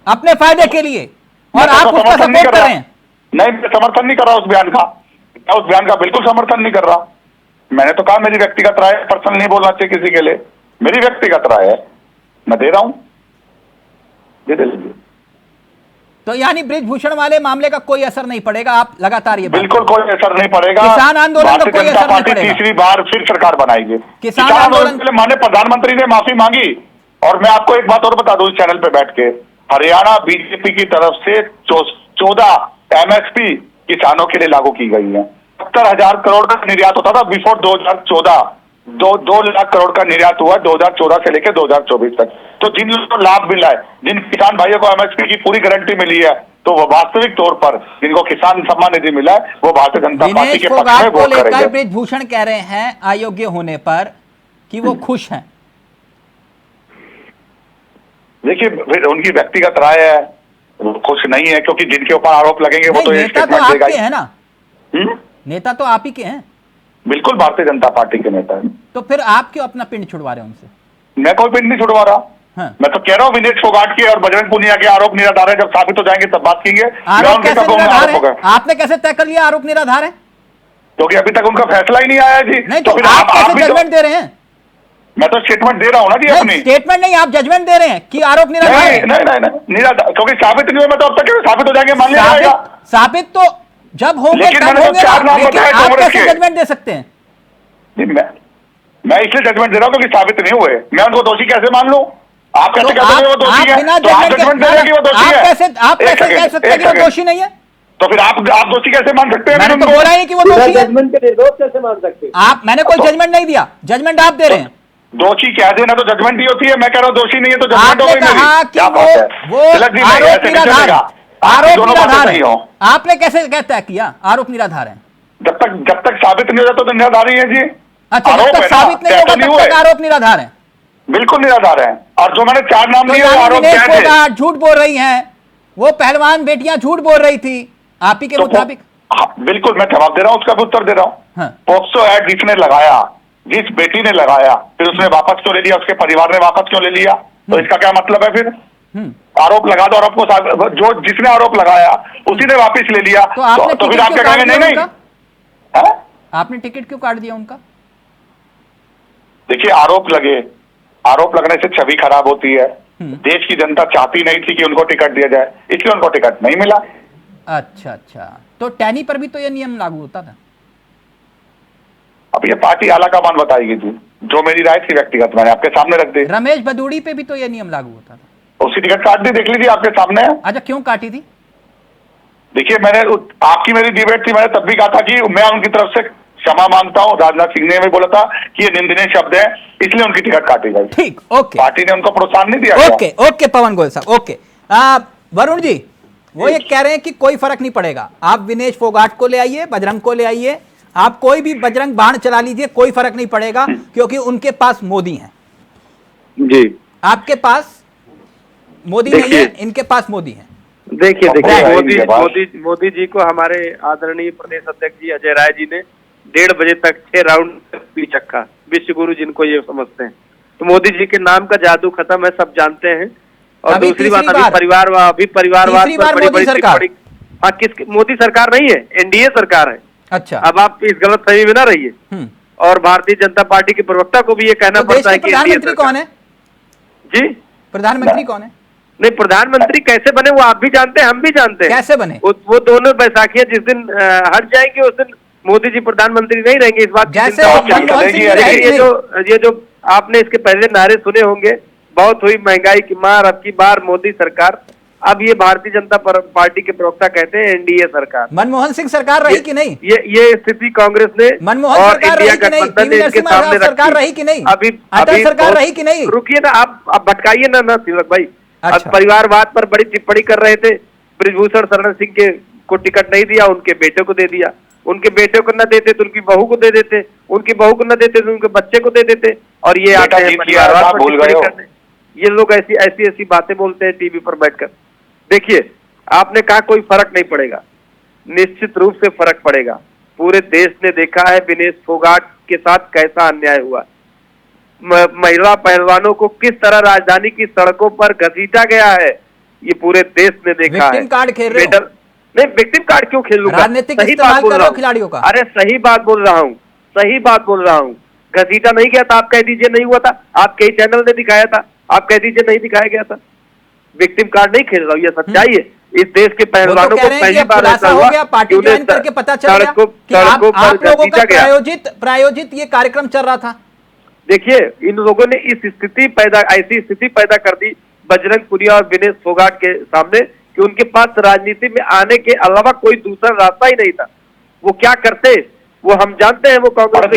अपने फायदे के लिए और मैं तो आप उसका समर्थन नहीं सपोर्ट कर रहे हैं, नहीं, मैं समर्थन नहीं कर रहा उस बयान का, मैं उस बयान का बिल्कुल समर्थन नहीं कर रहा। मैंने तो कहा मेरी व्यक्तिगत राय, पर्सनल नहीं बोलना चाहिए किसी के लिए, मेरी व्यक्तिगत राय है, मैं दे रहा हूं, दे लीजिए। तो यानी ब्रिजभूषण वाले मामले का कोई असर नहीं पड़ेगा, आप लगातार ये बात बिल्कुल कोई असर नहीं पड़ेगा। किसान आंदोलन का भारतीय कोई जनता असर नहीं पार्टी पड़ेगा। तीसरी बार फिर सरकार बनाएगी। किसान आंदोलन के लिए माननीय प्रधानमंत्री ने माफी मांगी। और मैं आपको एक बात और बता दूं इस चैनल पे बैठ के, हरियाणा बीजेपी की तरफ से 14 MSP किसानों के लिए लागू की गई है। 70,000 करोड़ का निर्यात होता था बिफोर 2014, 2 लाख करोड़ का निर्यात हुआ 2014 से लेकर 2024 तक। तो जिन लोगों को लाभ मिला है, जिन किसान भाइयों को MSP की पूरी गारंटी मिली है, तो वो वास्तविक तौर पर जिनको किसान सम्मान निधि मिला है, वो भारतीय जनता पार्टी दिनेश के पक्ष में फोगाट को वोट लेकर करेंगे। ब्रिजभूषण कह रहे हैं अयोग्य होने पर कि वो खुश हैं। देखिए फिर उनकी व्यक्तिगत राय है, वो खुश नहीं है, क्योंकि जिनके ऊपर आरोप लगेंगे वो नहीं, तो ये नेता तो स्टेटमेंट देगा आपके ही। हैं ना, नेता तो आप ही के हैं, बिल्कुल भारतीय जनता पार्टी के नेता है। तो फिर आप क्यों अपना पिंड छुड़वा रहे हैं उनसे? मैं कोई पिंड नहीं छुड़वा रहा। हाँ। मैं तो कह रहा हूँ विनेश फोगाट के और बजरंग पूनिया के आरोप निराधार है, जब साबित हो जाएंगे तब बात करेंगे। आरोप कैसे निराधार आरोप होगा, है? आपने कैसे तय कर लिया आरोप निराधार है? क्योंकि अभी तक उनका फैसला ही नहीं आया जी। नहीं तो फिर आप कैसे भी तो- जजमेंट दे रहे हैं? मैं तो स्टेटमेंट दे रहा हूँ ना जी अपनी। स्टेटमेंट नहीं, आप जजमेंट दे रहे हैं कि आरोप निराधार नहीं है। नहीं नहीं निराधार, क्योंकि साबित नहीं हुआ। मैं तो अब तक साबित हो जाएंगे मान लिया जाएगा। साबित तो जब होंगे लेकिन तब मैंने तो होंगे 4 ना, नाम लेकिन बताए आप कांग्रेस कैसे के। जजमेंट दे सकते हैं? नहीं, मैं इसलिए जजमेंट दे रहा हूँ क्योंकि साबित नहीं हुए। मैं उनको दोषी कैसे मान लूं? आप कैसे कहते हैं वो दोषी है? बिना तो आप जजमेंट जजमेंट दे रहे हैं कि वो दोषी है। आप कैसे एक कह सेकंड, सकते हैं कि एक वो सेकंड। दोषी नहीं है? तो फिर आप दोषी कैसे मान सकते हैं? मैंने तो उनको? बोला ही कि वो दोषी है। जजमेंट के निर्दोष कैसे मान सकते हैं? आप, मैंने कोई जजमेंट नहीं दिया, जजमेंट आप दे रहे हैं। दोषी कह देना तो जजमेंट ही होती है। मैं कह रहा हूँ दोषी नहीं है तो जजमेंट हो आपने गई कहा मेरी। कि क्या बात है? वो तिलक जी, नहीं, आरोप ऐसे नहीं निराधार चलेगा। है, आपकी आरोप दोनों बातें निराधार सही है। हों। आपने कैसे तय किया आरोप निराधार है? जब तक साबित नहीं हो जाता तो निराधार ही है जी। अच्छा, जब आरोप तक है ना, साबित नहीं तय होगा तो नहीं तब हुए। तक आरोप निराधार है। बिल्कुल निराधार है। और जो मैंने 4 नाम तो लिए वो यानी आरोप दिनेश क्या थे? फोगाट झूठ बोल रही हैं, वो पहलवान बेटियां झूठ बोल रही थी आप ही के तो मुताबिक। हाँ, बिल्कुल मैं जवाब दे रहा हूँ, उसका भी उत्तर दे रहा हूँ। हाँ। पॉक्सो एक्ट जिसने लगाया, जिस बेटी ने लगाया, फिर उसने वापस क्यों ले लिया, उसके परिवार ने वापस क्यों ले लिया? तो इसका क्या मतलब है? फिर आरोप लगा दो और आपको जो जिसने आरोप लगाया उसी ने वापस ले लिया, तो आपने तो फिर टिकट आप क्यों क्या काट कहेंगे? दिया नहीं नहीं उनका? हाँ? आपने टिकट क्यों काट दिया उनका? देखिए आरोप लगने से छवि खराब होती है। देश की जनता चाहती नहीं थी कि उनको टिकट दिया जाए, इसलिए उनको टिकट नहीं मिला। अच्छा, तो टैनी पर भी तो ये नियम लागू होता था। अब ये पार्टी आलाकमान बताएगी जी, जो मेरी राय थी व्यक्तिगत मैंने आपके सामने रख दी। रमेश भदौड़ी पे भी तो ये नियम लागू होता था। उसकी टिकट काट दी, देख लीजिए आपके सामने है। अच्छा, क्यों काटी थी? देखिए आपकी मेरी डिबेट थी, मैंने तब भी कहा था कि मैं उनकी तरफ से क्षमा मांगता हूं। राजनाथ सिंह ने भी बोला था कि ये निंदनीय शब्द है, इसलिए उनकी टिकट काटी गई। ठीक, ओके। पार्टी ने उनको प्रोत्साहन नहीं दिया। ओके पवन गोयल साहब, ओके। वरुण जी, वो ये कह रहे हैं कि कोई फर्क नहीं पड़ेगा, आप विनेश फोगाट को ले आइए, बजरंग को ले आइए, आप कोई भी बजरंग बाण चला लीजिए, कोई फर्क नहीं पड़ेगा, क्योंकि उनके पास मोदी है। जी, आपके पास मोदी नहीं है, इनके पास मोदी है। देखिए मोदी जी को हमारे आदरणीय प्रदेश अध्यक्ष जी अजय राय जी ने 1:30 बजे तक 6 राउंड पी चक्का, विश्व गुरु जिनको ये समझते हैं। तो मोदी जी के नाम का जादू खत्म है, सब जानते हैं। और दूसरी बात, अभी परिवारवाद पर बड़ी सरकार, हाँ, मोदी सरकार नहीं है, NDA सरकार है। अच्छा, अब आप इस गलत फहमी में ना रहिए। और भारतीय जनता पार्टी के प्रवक्ता को भी ये कहना तो देश पड़ता है के कि प्रधानमंत्री कौन है? जी, प्रधानमंत्री कौन है? नहीं, प्रधानमंत्री कैसे बने वो आप भी जानते हैं, हम भी जानते हैं। कैसे बने? वो दोनों बैसाखियां जिस दिन हट जाएंगी उस दिन मोदी जी प्रधानमंत्री नहीं रहेंगे, इस बात की जैसे चिंता मनमोहन होगी। सिंह रहे ये जो आपने इसके पहले नारे सुने होंगे, बहुत हुई महंगाई की मार, अब की बार मोदी सरकार, अब ये भारतीय जनता पार्टी के प्रवक्ता कहते हैं एनडीए सरकार। मनमोहन सिंह सरकार रही कि नहीं? ये स्थिति कांग्रेस ने मनमोहन और सरकार इंडिया रही कि नहीं? गठबंधन ने पीवी इनके नरसिम्हा सामने राव सरकार रखी। रही कि नहीं? अभी अटल सरकार रही कि नहीं? रुकिए ना, आप भटकाइए ना तिलक भाई। अच्छा। अब परिवारवाद पर बड़ी टिप्पणी कर रहे थे, ब्रिजभूषण शरण सिंह को टिकट नहीं दिया, उनके बेटे को दे दिया, उनके बेटे को न देते तो उनकी बहू को दे देते, उनकी बहू को न देते तो उनके बच्चे को दे देते, और ये आते हैं परिवारवाद पर टिप्पणी करने। ये लोग ऐसी बातें बोलते हैं टीवी पर बैठकर। देखिए, आपने कहा कोई फर्क नहीं पड़ेगा, निश्चित रूप से फर्क पड़ेगा। पूरे देश ने देखा है विनेश फोगाट के साथ कैसा अन्याय हुआ, महिला पहलवानों को किस तरह राजधानी की सड़कों पर घसीटा गया है, ये पूरे देश ने देखा है। विक्टिम कार्ड खेल रहे हो? नहीं, विक्टिम कार्ड क्यों खेलूंगा? राजनीतिक इस्तेमाल कर रहे हो खिलाड़ियों का? अरे सही बात बोल रहा हूँ, सही बात बोल रहा हूँ। घसीटा नहीं गया था, आप कह दीजिए नहीं हुआ था, आप कई चैनल ने दिखाया था, आप कह दीजिए नहीं दिखाया गया था। विक्टिम कार्ड नहीं खेल रहा हूँ, ये सच्चाई है। इस देश के पहलवानों को पहली बार ऐसा हो हुआ गया, पार्टी ज्वाइन करके पता चल गया कि आप लोगों का प्रायोजित ये कार्यक्रम चल रहा था। देखिए, इन लोगों ने ऐसी स्थिति पैदा कर दी बजरंग पुनिया और विनेश फोगाट के सामने कि उनके पास राजनीति में आने के अलावा कोई दूसरा रास्ता ही नहीं था। वो क्या करते वो हम जानते हैं। वो कांग्रेस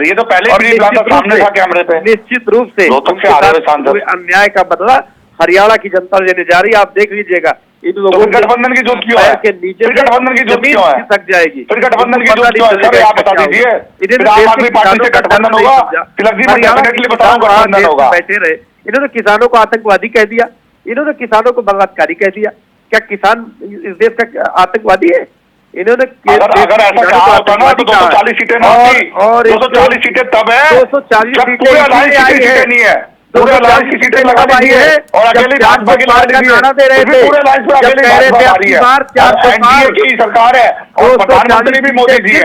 ये तो पहले भी सामने था कैमरे पे। निश्चित रूप से अन्याय का बदला हरियाणा की जनता लेने जा रही है, आप देख लीजिएगा। इन लोगों गठबंधन की जोत क्यों है? के नीचे गठबंधन की जोत क्यों है? सक जाएगी। फिर गठबंधन की जोत क्यों है? आप बता दीजिए। आम आदमी पार्टी से गठबंधन होगा, तिलक जी मैं डेफिनेटली बताऊं गठबंधन होगा। बैठे रहे, इन्होंने किसानों को आतंकवादी कह दिया, इन्होंने किसानों को बलात्कारी कह दिया। क्या किसान इस देश का आतंकवादी है? इन्होंने अगर ऐसा कहा होता ना तो 240 सीटें ना होती, और 240 सीटें तब है 240 जब पूरे अलायंस की सीटें नहीं है, पूरे अलायंस की सीटें लगा दी है और अकेली भाजपा की लगा दी है। दे रहे थे पूरे अलायंस में अकेली भाजपा आ रही है, एनडीए की सरकार है और प्रधानमंत्री भी मोदी जी है।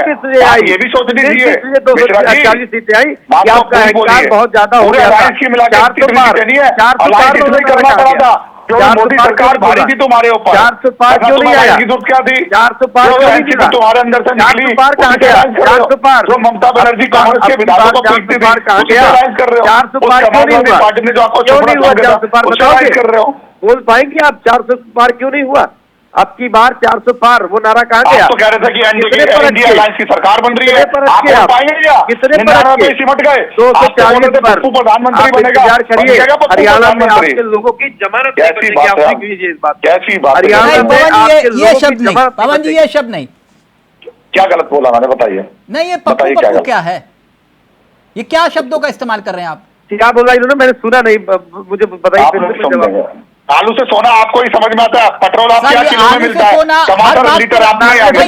ये भी सोचनी चाहिए 240 सीटें आई, आपका अहंकार बहुत ज्यादा हो गया। अलायंस की मिलाकर कितनी सीटें नहीं है, अलायंस इसलिए करना पड़ा था क्योंकि मोदी सरकार भारी थी तुम्हारे ऊपर। 405 क्यों नहीं आया? की जरूरत क्या थी? 405 क्यों नहीं थी? तुम्हारे अंदर से निकली 405 जो ममता बनर्जी कांग्रेस के विधायकों को पीटती थी, उससे अलायंस कर रहे हो। 405 क्यों नहीं हुआ? पार्टी ने जो आपको क्यों नहीं हुआ? 405 बताओगे? कर रहे हो, बोल पाएंगे आप 400 पार क्यों नहीं हुआ? अब की बार 400 पार, वो नारा कहाँ गया? आप तो कह रहे थे कि एनडीए अलायंस की सरकार बन रही है, आप बोल पाएंगे क्या? कितने पर सिमट गए? 240 पर प्रधानमंत्री बनेगा, हरियाणा में आपके लोगों की जमानत कैसी बात है? कैसी बात? हरियाणा में आपके ये लोगों शब्द की नहीं, जमानत पवन जी, ये शब्द नहीं। क्या गलत बोला मैंने, बताइए। नहीं, ये पप्पू क्या है? ये क्या शब्दों का इस्तेमाल कर रहे हैं आप? क्या बोला इन्होंने? मैंने सुना नहीं, मुझे बताइए। आलू से सोना आपको ही समझ में आता है? पेट्रोल आप क्या किलो में मिलता है? टमाटर लीटर आप नहीं आगे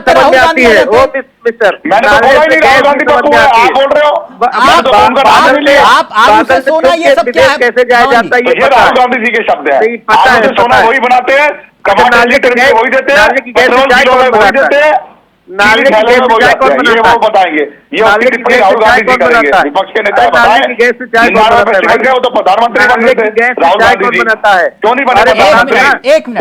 समझ में आती है। ओ मिस्टर, मैंने तो बोला ही नहीं राहुल गांधी पप्पू है, आप बोल रहे हो। आप आलू से सोना ये सब क्या है? कैसे जाया जाता है? ये राहुल गांधी जी के शब्द हैं। आलू से सोना वही बनाते हैं, टमाटर लीटर वही देते हैं, पेट्रोल किलो में वही देते हैं, नाले की गैस से चाय कौन बनाता है? वो बताएंगे। ये आपकी टिप्पणी राहुल गांधी जी करेंगे, विपक्ष के नेता बताएं। गैस से चाय कौन बनाता है? वो तो प्रधानमंत्री बन गए थे राहुल गांधी जी, बनाता है? क्यों नहीं बने प्रधानमंत्री? एक मिनट,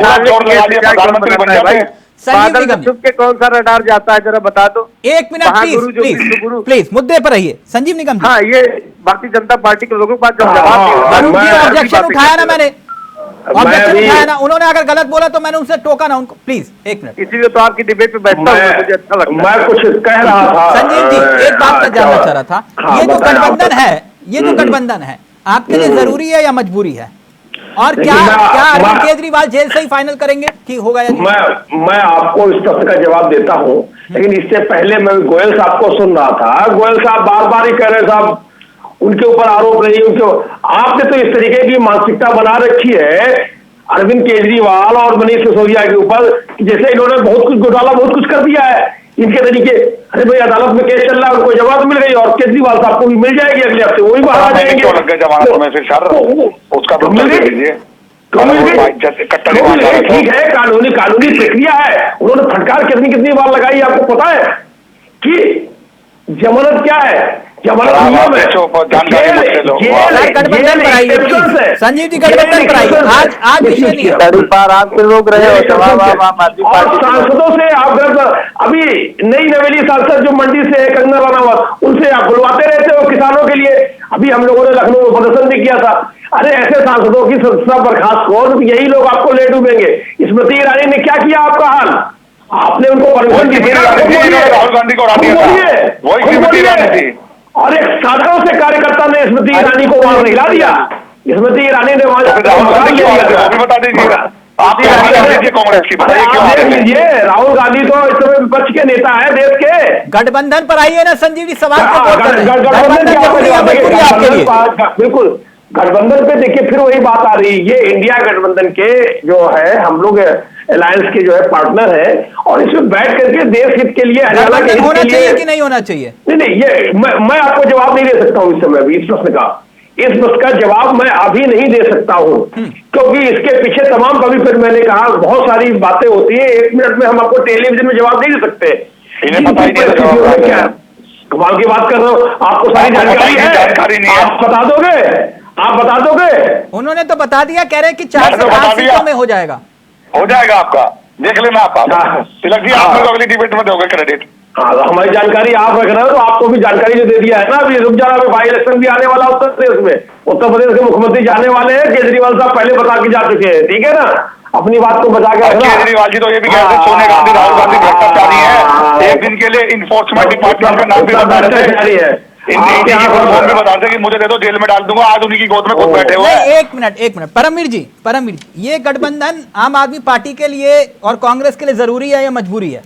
प्रधानमंत्री बन जाते हैं। बादल में छुप के कौन सा रडार जाता है, जरा बता दो। एक मिनट प्लीज, मुद्दे पर रहिए। संजीव निगम जी। हाँ, ये भारतीय जनता पार्टी के लोगों के पास जब जवाब ऑब्जेक्शन उठाया ना मैंने, ऑब्जेक्शन उठाया ना, उन्होंने अगर गलत बोला तो मैंने उनसे टोका ना उनको। प्लीज एक मिनट, इसीलिए तो आपकी डिबेट पे बैठता हूँ, मुझे अच्छा लगता है। मैं कुछ कह रहा था संजीव जी, एक बात का जानना चाह रहा था। ये जो गठबंधन है, ये जो गठबंधन है आपके लिए जरूरी है या मजबूरी है? और क्या अरविंद केजरीवाल जेल से ही फाइनल करेंगे कि होगा या नहीं? मैं आपको इस प्रश्न का जवाब देता हूं, लेकिन इससे पहले मैं गोयल साहब को सुन रहा था। गोयल साहब बार बार ही कह रहे साहब उनके ऊपर आरोप नहीं, उनके आपने तो इस तरीके की मानसिकता बना रखी है अरविंद केजरीवाल और मनीष सिसोदिया के ऊपर, जैसे इन्होंने बहुत कुछ घोटाला बहुत कुछ कर दिया है इनके तरीके। अरे भाई, अदालत में केस चल रहा है, उनको जवाब मिल गई और केजरीवाल साहब को भी मिल जाएगी अगले हफ्ते, वो भी बाहर आ जाएंगे। लग गए जमानत में फिर सर, उसका तो मिल लीजिए। ठीक है, कानूनी प्रक्रिया है। उन्होंने फटकार कितनी बार लगाई आपको पता है? कि जमानत क्या है, जमानत नियम है, गठबंधन पर आइए प्लीज। संजीव जी गठबंधन पर आइए, आज विषय नहीं है। आप रोक रहे हो जवाब आम आदमी और पार्टी सांसदों से आप अभी नई नवेली सांसद जो मंडी से है कंगना राणावत, उनसे आप बुलवाते रहते हो किसानों के लिए। अभी हम लोगों ने लखनऊ में प्रदर्शन भी किया था। अरे ऐसे सांसदों की सदस्यता बर्खास्त करो, यही लोग आपको ले डूबेंगे। स्मृति ईरानी ने क्या किया आपका हाल? आपने उनको परमिशन दी थी, राहुल गांधी को हटा दिया था, वही स्मृति ईरानी थी। और एक साधारण से कार्यकर्ता ने स्मृति ईरानी को वहां हिला दिया। स्मृति ईरानी ने वहां बता दीजिएगा, आप कांग्रेस की बताइए क्यों? देख लीजिए, राहुल गांधी तो इस समय विपक्ष के नेता है देश के। गठबंधन पर आइए ना संजीव जी, सवाल को गठबंधन बिल्कुल गठबंधन पे देखिए, फिर वही बात आ रही है। ये इंडिया गठबंधन के जो है, हम लोग अलायंस के जो है पार्टनर है, और इसमें बैठ करके देश हित के लिए, हरियाणा के हित होना के लिए चाहिए कि नहीं होना चाहिए? नहीं, ये मैं आपको जवाब नहीं दे सकता हूं इस समय अभी इस प्रश्न का। इस प्रश्न का जवाब मैं अभी नहीं दे सकता हूं, क्योंकि इसके पीछे तमाम, कभी फिर मैंने कहा बहुत सारी बातें होती है। 1 मिनट में हम आपको टेलीविजन में जवाब नहीं दे सकते। क्या कमाल की बात कर रहे हो, आपको सारी जानकारी है, आप बता दोगे? आप बता दोगे? उन्होंने तो बता दिया, कह रहे हैं कि 4 से 5 सीटों में हो जाएगा आपका, देख लेना आप। तिलक जी, आप लोग अगली डिबेट में दोगे क्रेडिट। हाँ, हमारी जानकारी आप रख रहे हो, तो आपको भी जानकारी जो दे दिया है ना। अभी रुक जाना, अभी बाई इलेक्शन भी आने वाला उत्तर प्रदेश में। उत्तर प्रदेश के मुख्यमंत्री जाने वाले हैं, केजरीवाल साहब पहले बता के जा चुके हैं, ठीक है ना। अपनी बात को बचा के रखना। केजरीवाल जी तो ये भी कहते हैं सोनिया गांधी, राहुल गांधी भ्रष्टाचारी है। एक दिन के लिए इन्फोर्समेंट डिपार्टमेंट का नाम भी बता रहे हैं, बताते कि मुझे दे दो, जेल में डाल दूंगा। आज उन्हीं की गोद में खुद बैठे हुए हैं। एक मिनट परमवीर जी, ये गठबंधन आम आदमी पार्टी के लिए और कांग्रेस के लिए जरूरी है या मजबूरी है?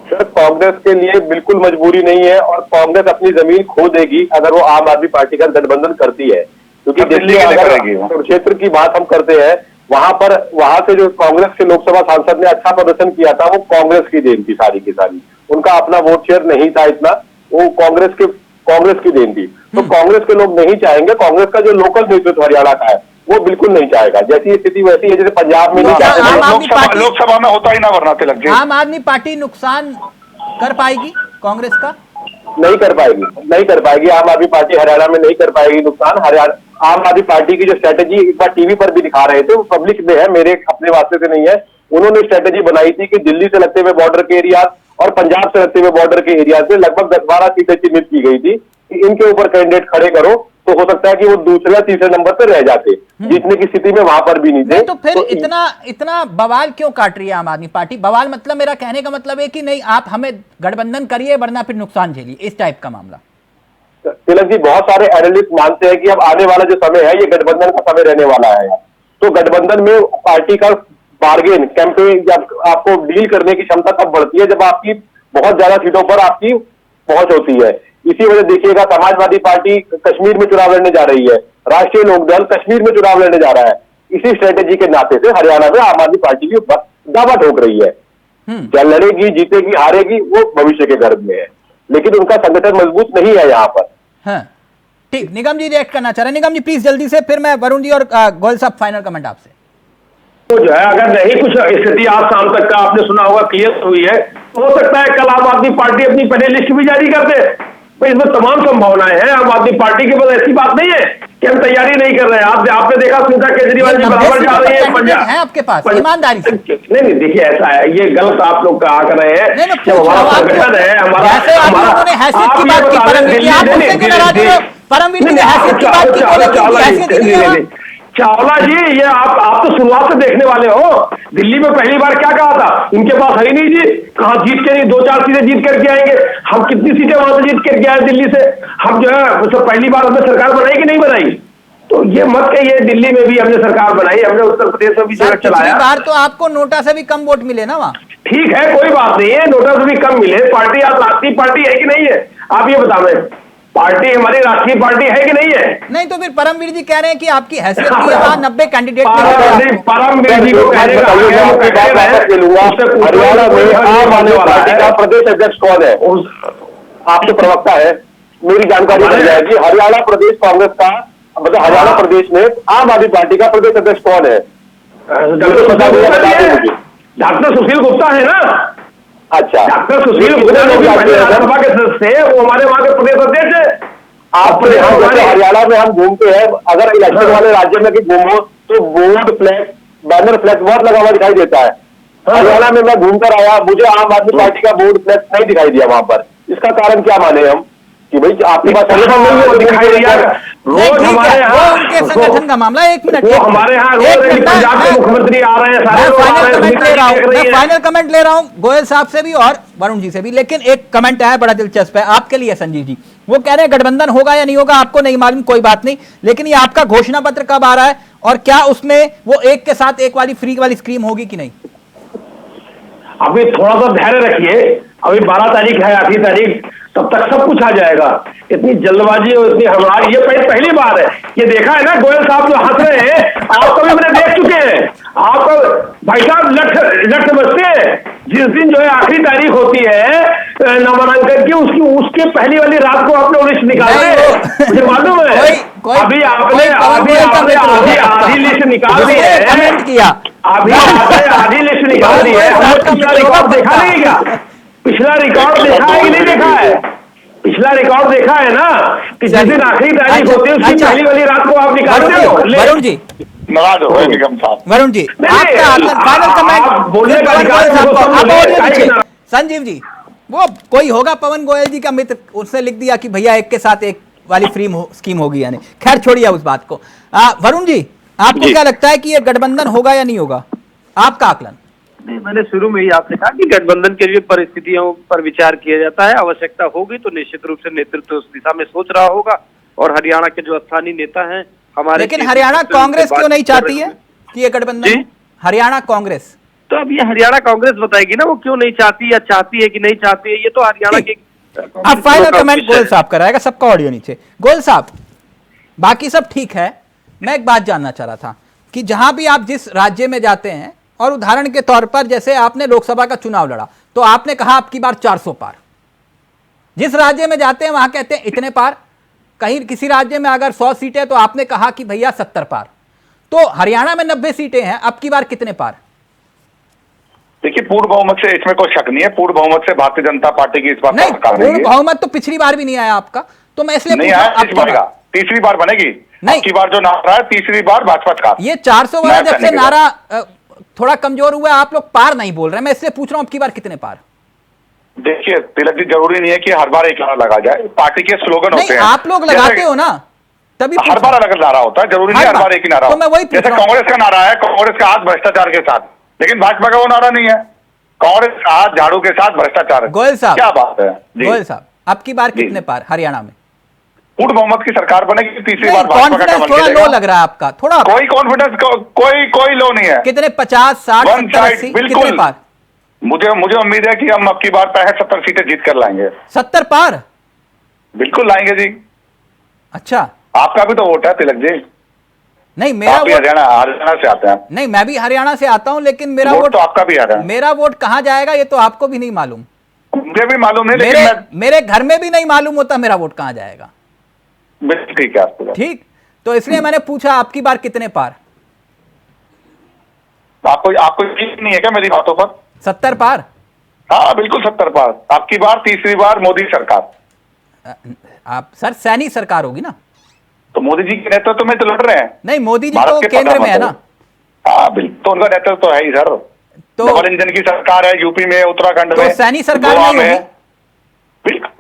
सर, कांग्रेस के लिए बिल्कुल मजबूरी नहीं है, और कांग्रेस अपनी जमीन खो देगी अगर वो आम आदमी पार्टी का गठबंधन करती है। क्योंकि दिल्ली अगर क्षेत्र की बात हम करते हैं, वहां से जो कांग्रेस के लोकसभा सांसद ने अच्छा प्रदर्शन किया था, वो कांग्रेस की देन थी सारी की सारी। उनका अपना वोट शेयर नहीं था इतना, वो कांग्रेस की देन थी। तो कांग्रेस के लोग नहीं चाहेंगे, कांग्रेस का जो लोकल नेतृत्व हरियाणा का है वो बिल्कुल नहीं चाहेगा। जैसी स्थिति वैसी है जैसे पंजाब में लोकसभा में होता ही ना, वरना तिलक जी आम आदमी पार्टी नुकसान कर पाएगी कांग्रेस का? नहीं कर पाएगी। आम आदमी पार्टी हरियाणा में नहीं कर पाएगी नुकसान। हरियाणा आम आदमी पार्टी की जो स्ट्रेटेजी एक बार टीवी पर भी दिखा रहे थे, वो पब्लिक में है, मेरे अपने वास्ते से नहीं है। उन्होंने स्ट्रेटेजी बनाई थी कि दिल्ली से लगते हुए बॉर्डर के एरिया और पंजाब से लगते हुए बॉर्डर के एरिया से लगभग 10-12 सीटें चिन्हित की गई थी कि इनके ऊपर कैंडिडेट खड़े करो, तो हो सकता है कि वो दूसरे या तीसरे नंबर पर रह जाते। जीतने की स्थिति में वहां पर भी नहीं थे। तो फिर इतना बवाल क्यों काट रही है आम आदमी पार्टी? बवाल मतलब, मेरा कहने का मतलब है कि नहीं, आप हमें गठबंधन करिए वरना फिर नुकसान झेलिए, इस टाइप का मामला। तिलक जी, बहुत सारे एनालिस्ट मानते हैं कि अब आने वाला जो समय है ये गठबंधन का समय रहने वाला है। तो गठबंधन में पार्टी का बार्गेन कैंपेन, जब आपको डील करने की क्षमता तब बढ़ती है जब आपकी बहुत ज्यादा सीटों पर आपकी पहुंच होती है। इसी वजह देखिएगा, समाजवादी पार्टी कश्मीर में चुनाव लड़ने जा रही है, राष्ट्रीय लोकदल कश्मीर में चुनाव लड़ने जा रहा है। इसी स्ट्रेटेजी के नाते से हरियाणा में आम आदमी पार्टी की दावा ठोक रही है। क्या लड़ेगी, जीतेगी, हारेगी, वो भविष्य के गर्भ में है, लेकिन उनका संगठन मजबूत नहीं है यहाँ पर। हाँ, ठीक। निगम जी रिएक्ट करना चाह रहे हैं। निगम जी प्लीज जल्दी से, फिर मैं वरुण जी और गोयल साहब फाइनल कमेंट आपसे। तो जो है, अगर नहीं कुछ स्थिति आज शाम तक का आपने सुना होगा क्लियर हुई है, तो हो सकता है कल आम आदमी पार्टी अपनी पहले लिस्ट भी जारी कर दे। तो इसमें तमाम संभावनाएं हैं आम आददमी पार्टी के। बस ऐसी बात नहीं है कि हम तैयारी नहीं कर रहे हैं। आपने देखा सुनीता केजरीवाल जी बराबर जा रही है पंजाब है आपके पास, ईमानदारी से। नहीं, देखिए ऐसा है, ये गलत आप लोग कहा कर रहे हैं। हमारा संगठन है, हमारा हैसियत की बात की, परमवीर जी ने हैसियत की बात की। चावला जी, ये आप तो शुरुआत से देखने वाले हो। दिल्ली में पहली बार क्या कहा था, इनके पास है ही नहीं जी, कहाँ जीत के नहीं, 2-4 सीटें जीत करके आएंगे। हम कितनी सीटें वहां से जीत करके आए दिल्ली से? हम जो है तो पहली बार हमने सरकार बनाई कि नहीं बनाई? तो ये मत कहिए, दिल्ली में भी हमने सरकार बनाई, हमने उत्तर प्रदेश में भी चलाया। बार तो आपको नोटा से भी कम वोट मिले ना वहाँ। ठीक है, कोई बात नहीं है, नोटा से भी कम मिले। पार्टी आज राष्ट्रीय पार्टी है कि नहीं है, आप ये बतावें। पार्टी हमारी राष्ट्रीय पार्टी है कि नहीं है? नहीं तो फिर परमवीर जी कह रहे हैं कि आपकी हैसियत की यहाँ 90 कैंडिडेट परमवीर जी को हरियाणा में आम आदमी पार्टी का प्रदेश अध्यक्ष कौन है? आपके प्रवक्ता है, मेरी जानकारी मिल जाएगी। हरियाणा प्रदेश कांग्रेस का, मतलब हरियाणा प्रदेश में आम आदमी पार्टी का प्रदेश अध्यक्ष कौन है? डॉक्टर सुशील गुप्ता है ना। अच्छा, डॉक्टर सुशील राज्यसभा के सदस्य, वो हमारे वहां के प्रदेश अध्यक्ष है। आप यहाँ जैसे हरियाणा में हम घूमते हैं, अगर इलेक्शन वाले राज्य में घूमो तो बोर्ड फ्लैग, बैनर फ्लैग बहुत लगा हुआ दिखाई देता है। हरियाणा में मैं घूमकर आया, मुझे आम आदमी पार्टी का बोर्ड फ्लैग नहीं दिखाई दिया वहां पर। इसका कारण क्या माने हम कि भाई आपके पास टेलीफोन नहीं है, दिखाई दिया रोज हमारे वो यहाँ, उनके संगठन का मामला है। एक मिनट, वो हमारे यहाँ रोज पंजाब के मुख्यमंत्री आ रहे हैं, सारे मैं लोग आ फाइनल रहे हैं, कमेंट ले रहा हूँ, देख रही मैं है। फाइनल कमेंट ले रहा हूँ गोयल साहब से भी और वरुण जी से भी। लेकिन एक कमेंट आया बड़ा दिलचस्प है आपके लिए संजीव जी। वो कह रहे हैं गठबंधन होगा या नहीं होगा आपको नहीं मालूम, कोई बात नहीं, लेकिन ये आपका घोषणा पत्र कब आ रहा है और क्या उसमें वो एक के साथ एक वाली फ्री वाली स्कीम होगी कि नहीं? अभी थोड़ा सा धैर्य रखिए, अभी 12 तारीख है, 8वीं तारीख, तब तक सब कुछ आ जाएगा। इतनी जल्दबाजी और इतनी हमारी ये पहली बार है। ये देखा है ना गोयल साहब जो हंस रहे हैं, आपको भी मैंने देख चुके हैं। आपको भाई साहब लट समझते हैं। जिस दिन जो है आखिरी तारीख होती है नामांकन की, उसके पहली वाली रात को आपने लिस्ट निकाले, मुझे मालूम है। अभी आपने आधी लिस्ट निकाल दी है, कमेंट किया, अभी आपने आधी लिस्ट निकाल दी है। हमने पिछला रिकॉर्ड देखा नहीं क्या? पिछला रिकॉर्ड देखा है कि नहीं देखा है? पिछला रिकॉर्ड देखा है ना कि जिस दिन आखिरी तारीख होती है उसकी पहली वाली रात को आप निकालते हो। वरुण जी, नाराज हो गए निगम साहब। वरुण जी आपका फाइनल कमेंट। संजीव जी, वो कोई होगा पवन गोयल जी का मित्र, उसने लिख दिया कि भैया एक के साथ एक वाली फ्री स्कीम होगी या नहीं। खैर छोड़िए उस बात को। वरुण जी, आपको क्या लगता है कि ये गठबंधन होगा या नहीं होगा, आपका आकलन? नहीं, मैंने शुरू में ही आपसे कहा कि गठबंधन के लिए परिस्थितियों पर विचार किया जाता है। आवश्यकता होगी तो निश्चित रूप से नेतृत्व उस दिशा में सोच रहा होगा और हरियाणा के जो स्थानीय नेता हैं हमारे, लेकिन हरियाणा कांग्रेस क्यों नहीं चाहती है कि ये गठबंधन? हरियाणा कांग्रेस, तो अब ये हरियाणा कांग्रेस बताएगी ना वो क्यों नहीं चाहती, या चाहती है कि नहीं चाहती है। ये तो हरियाणा के अब फाइनल कमेंट गोयल साहब कराएगा, सबका ऑडियो नीचे। गोयल साहब, बाकी सब ठीक है, मैं एक बात जानना चाह रहा था कि जहां भी आप जिस राज्य में जाते हैं, और उदाहरण के तौर पर जैसे आपने लोकसभा का चुनाव लड़ा तो आपने कहा आपकी बार 400 पार, जिस राज्य में जाते हैं वहां कहते हैं इतने पार, कहीं किसी राज्य में अगर 100 सीटें तो आपने कहा कि भैया 70 पार। तो हरियाणा में 90 सीटें हैं, अब की बार कितने पार? देखिए, पूर्ण बहुमत से इसमें कोई शक नहीं है। पूर्ण बहुमत से भारतीय जनता पार्टी की इस बार नहीं, पूर्ण बहुमत तो पिछली बार भी नहीं आया आपका, तो मैं इसलिए नहीं आया, इस बार तीसरी बार बनेगी। नहीं, की बार जो नारा है तीसरी बार भाजपा का। ये 400 वाला जब से नारा थोड़ा कमजोर हुआ है, आप लोग पार नहीं बोल रहे, मैं इसलिए पूछ रहा हूं अब की बार कितने पार? देखिए तिलक जी, जरूरी नहीं है कि हर बार एक नारा लगा जाए, पार्टी के स्लोगन होते हैं। आप लोग लगाते हो ना, तभी हर बार अलग नारा होता है, जरूरी नहीं हर बार एक ही नारा। तो मैं वही जैसे कांग्रेस का नारा है, कांग्रेस का हाथ भ्रष्टाचार के साथ, लेकिन भाजपा का वो नारा नहीं है, कांग्रेस का हाथ झाड़ू के साथ भ्रष्टाचार। गोयल साहब, क्या बात है गोयल साहब, अब की बार कितने पार हरियाणा में? पूर्ण बहुमत की सरकार बनेगी, तीसरी बार कॉन्फिडेंस थोड़ा लो लग रहा है आपका, थोड़ा कोई कॉन्फिडेंस कोई लो नहीं है। कितने? 50, 60, 70, 80 कितने पार? मुझे उम्मीद है कि हम अब की बार 65-70 सीटें जीत कर लाएंगे। 70 पार बिल्कुल लाएंगे जी। अच्छा, आपका भी तो वोट है तिलक जी। नहीं, मेरा वोट हरियाणा से आते हैं। नहीं, मैं भी हरियाणा से आता हूं, लेकिन मेरा वोट तो आपका भी आ रहा है। मेरा वोट कहां जाएगा ये तो आपको भी नहीं मालूम, मुझे भी मालूम नहीं, लेकिन मेरे घर में भी नहीं मालूम होता मेरा वोट कहां जाएगा। ठीक है आपको, ठीक, तो इसलिए मैंने पूछा आपकी बार कितने पार? आपको यकीन नहीं है क्या मेरी बातों पर? 70 पार? हाँ बिल्कुल 70 पार। आपकी बार तीसरी बार मोदी सरकार। आप सर सैनी सरकार होगी ना? तो मोदी जी के नेतृत्व में तो लड़ रहे हैं। नहीं, मोदी जी तो केंद्र में है ना? हाँ बिल्कुल, तो उनका नेतृत्व तो है ही सर। तो डबल इंजन की सरकार है यूपी में, उत्तराखंड में, सैनी सरकार नहीं होगी?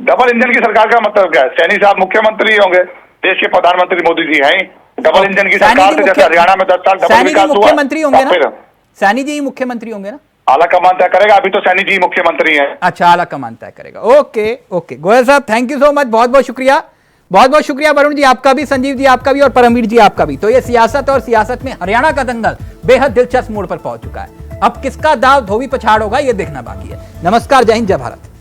डबल इंजन की सरकार का मतलब क्या है? सैनी साहब मुख्यमंत्री होंगे, देश के प्रधानमंत्री मोदी जी हैं। डबल इंजन की सरकार से जैसे हरियाणा में 10 साल डबल विकास हुआ, मुख्यमंत्री होंगे ना? सैनी जी ही मुख्यमंत्री होंगे ना? आला कमान तय करेगा, अभी तो सैनी जी मुख्यमंत्री हैं। अच्छा, आला कमान तय करेगा। ओके ओके, गोयल साहब थैंक यू सो मच, बहुत बहुत शुक्रिया, बहुत बहुत शुक्रिया वरुण जी आपका भी, संजीव जी आपका भी, और परमवीर जी आपका भी। तो ये सियासत और सियासत में हरियाणा का दंगल बेहद दिलचस्प मोड़ पर पहुंच चुका है। अब किसका दाव धोबी पछाड़ होगा ये देखना बाकी है। नमस्कार, जय हिंद, जय भारत।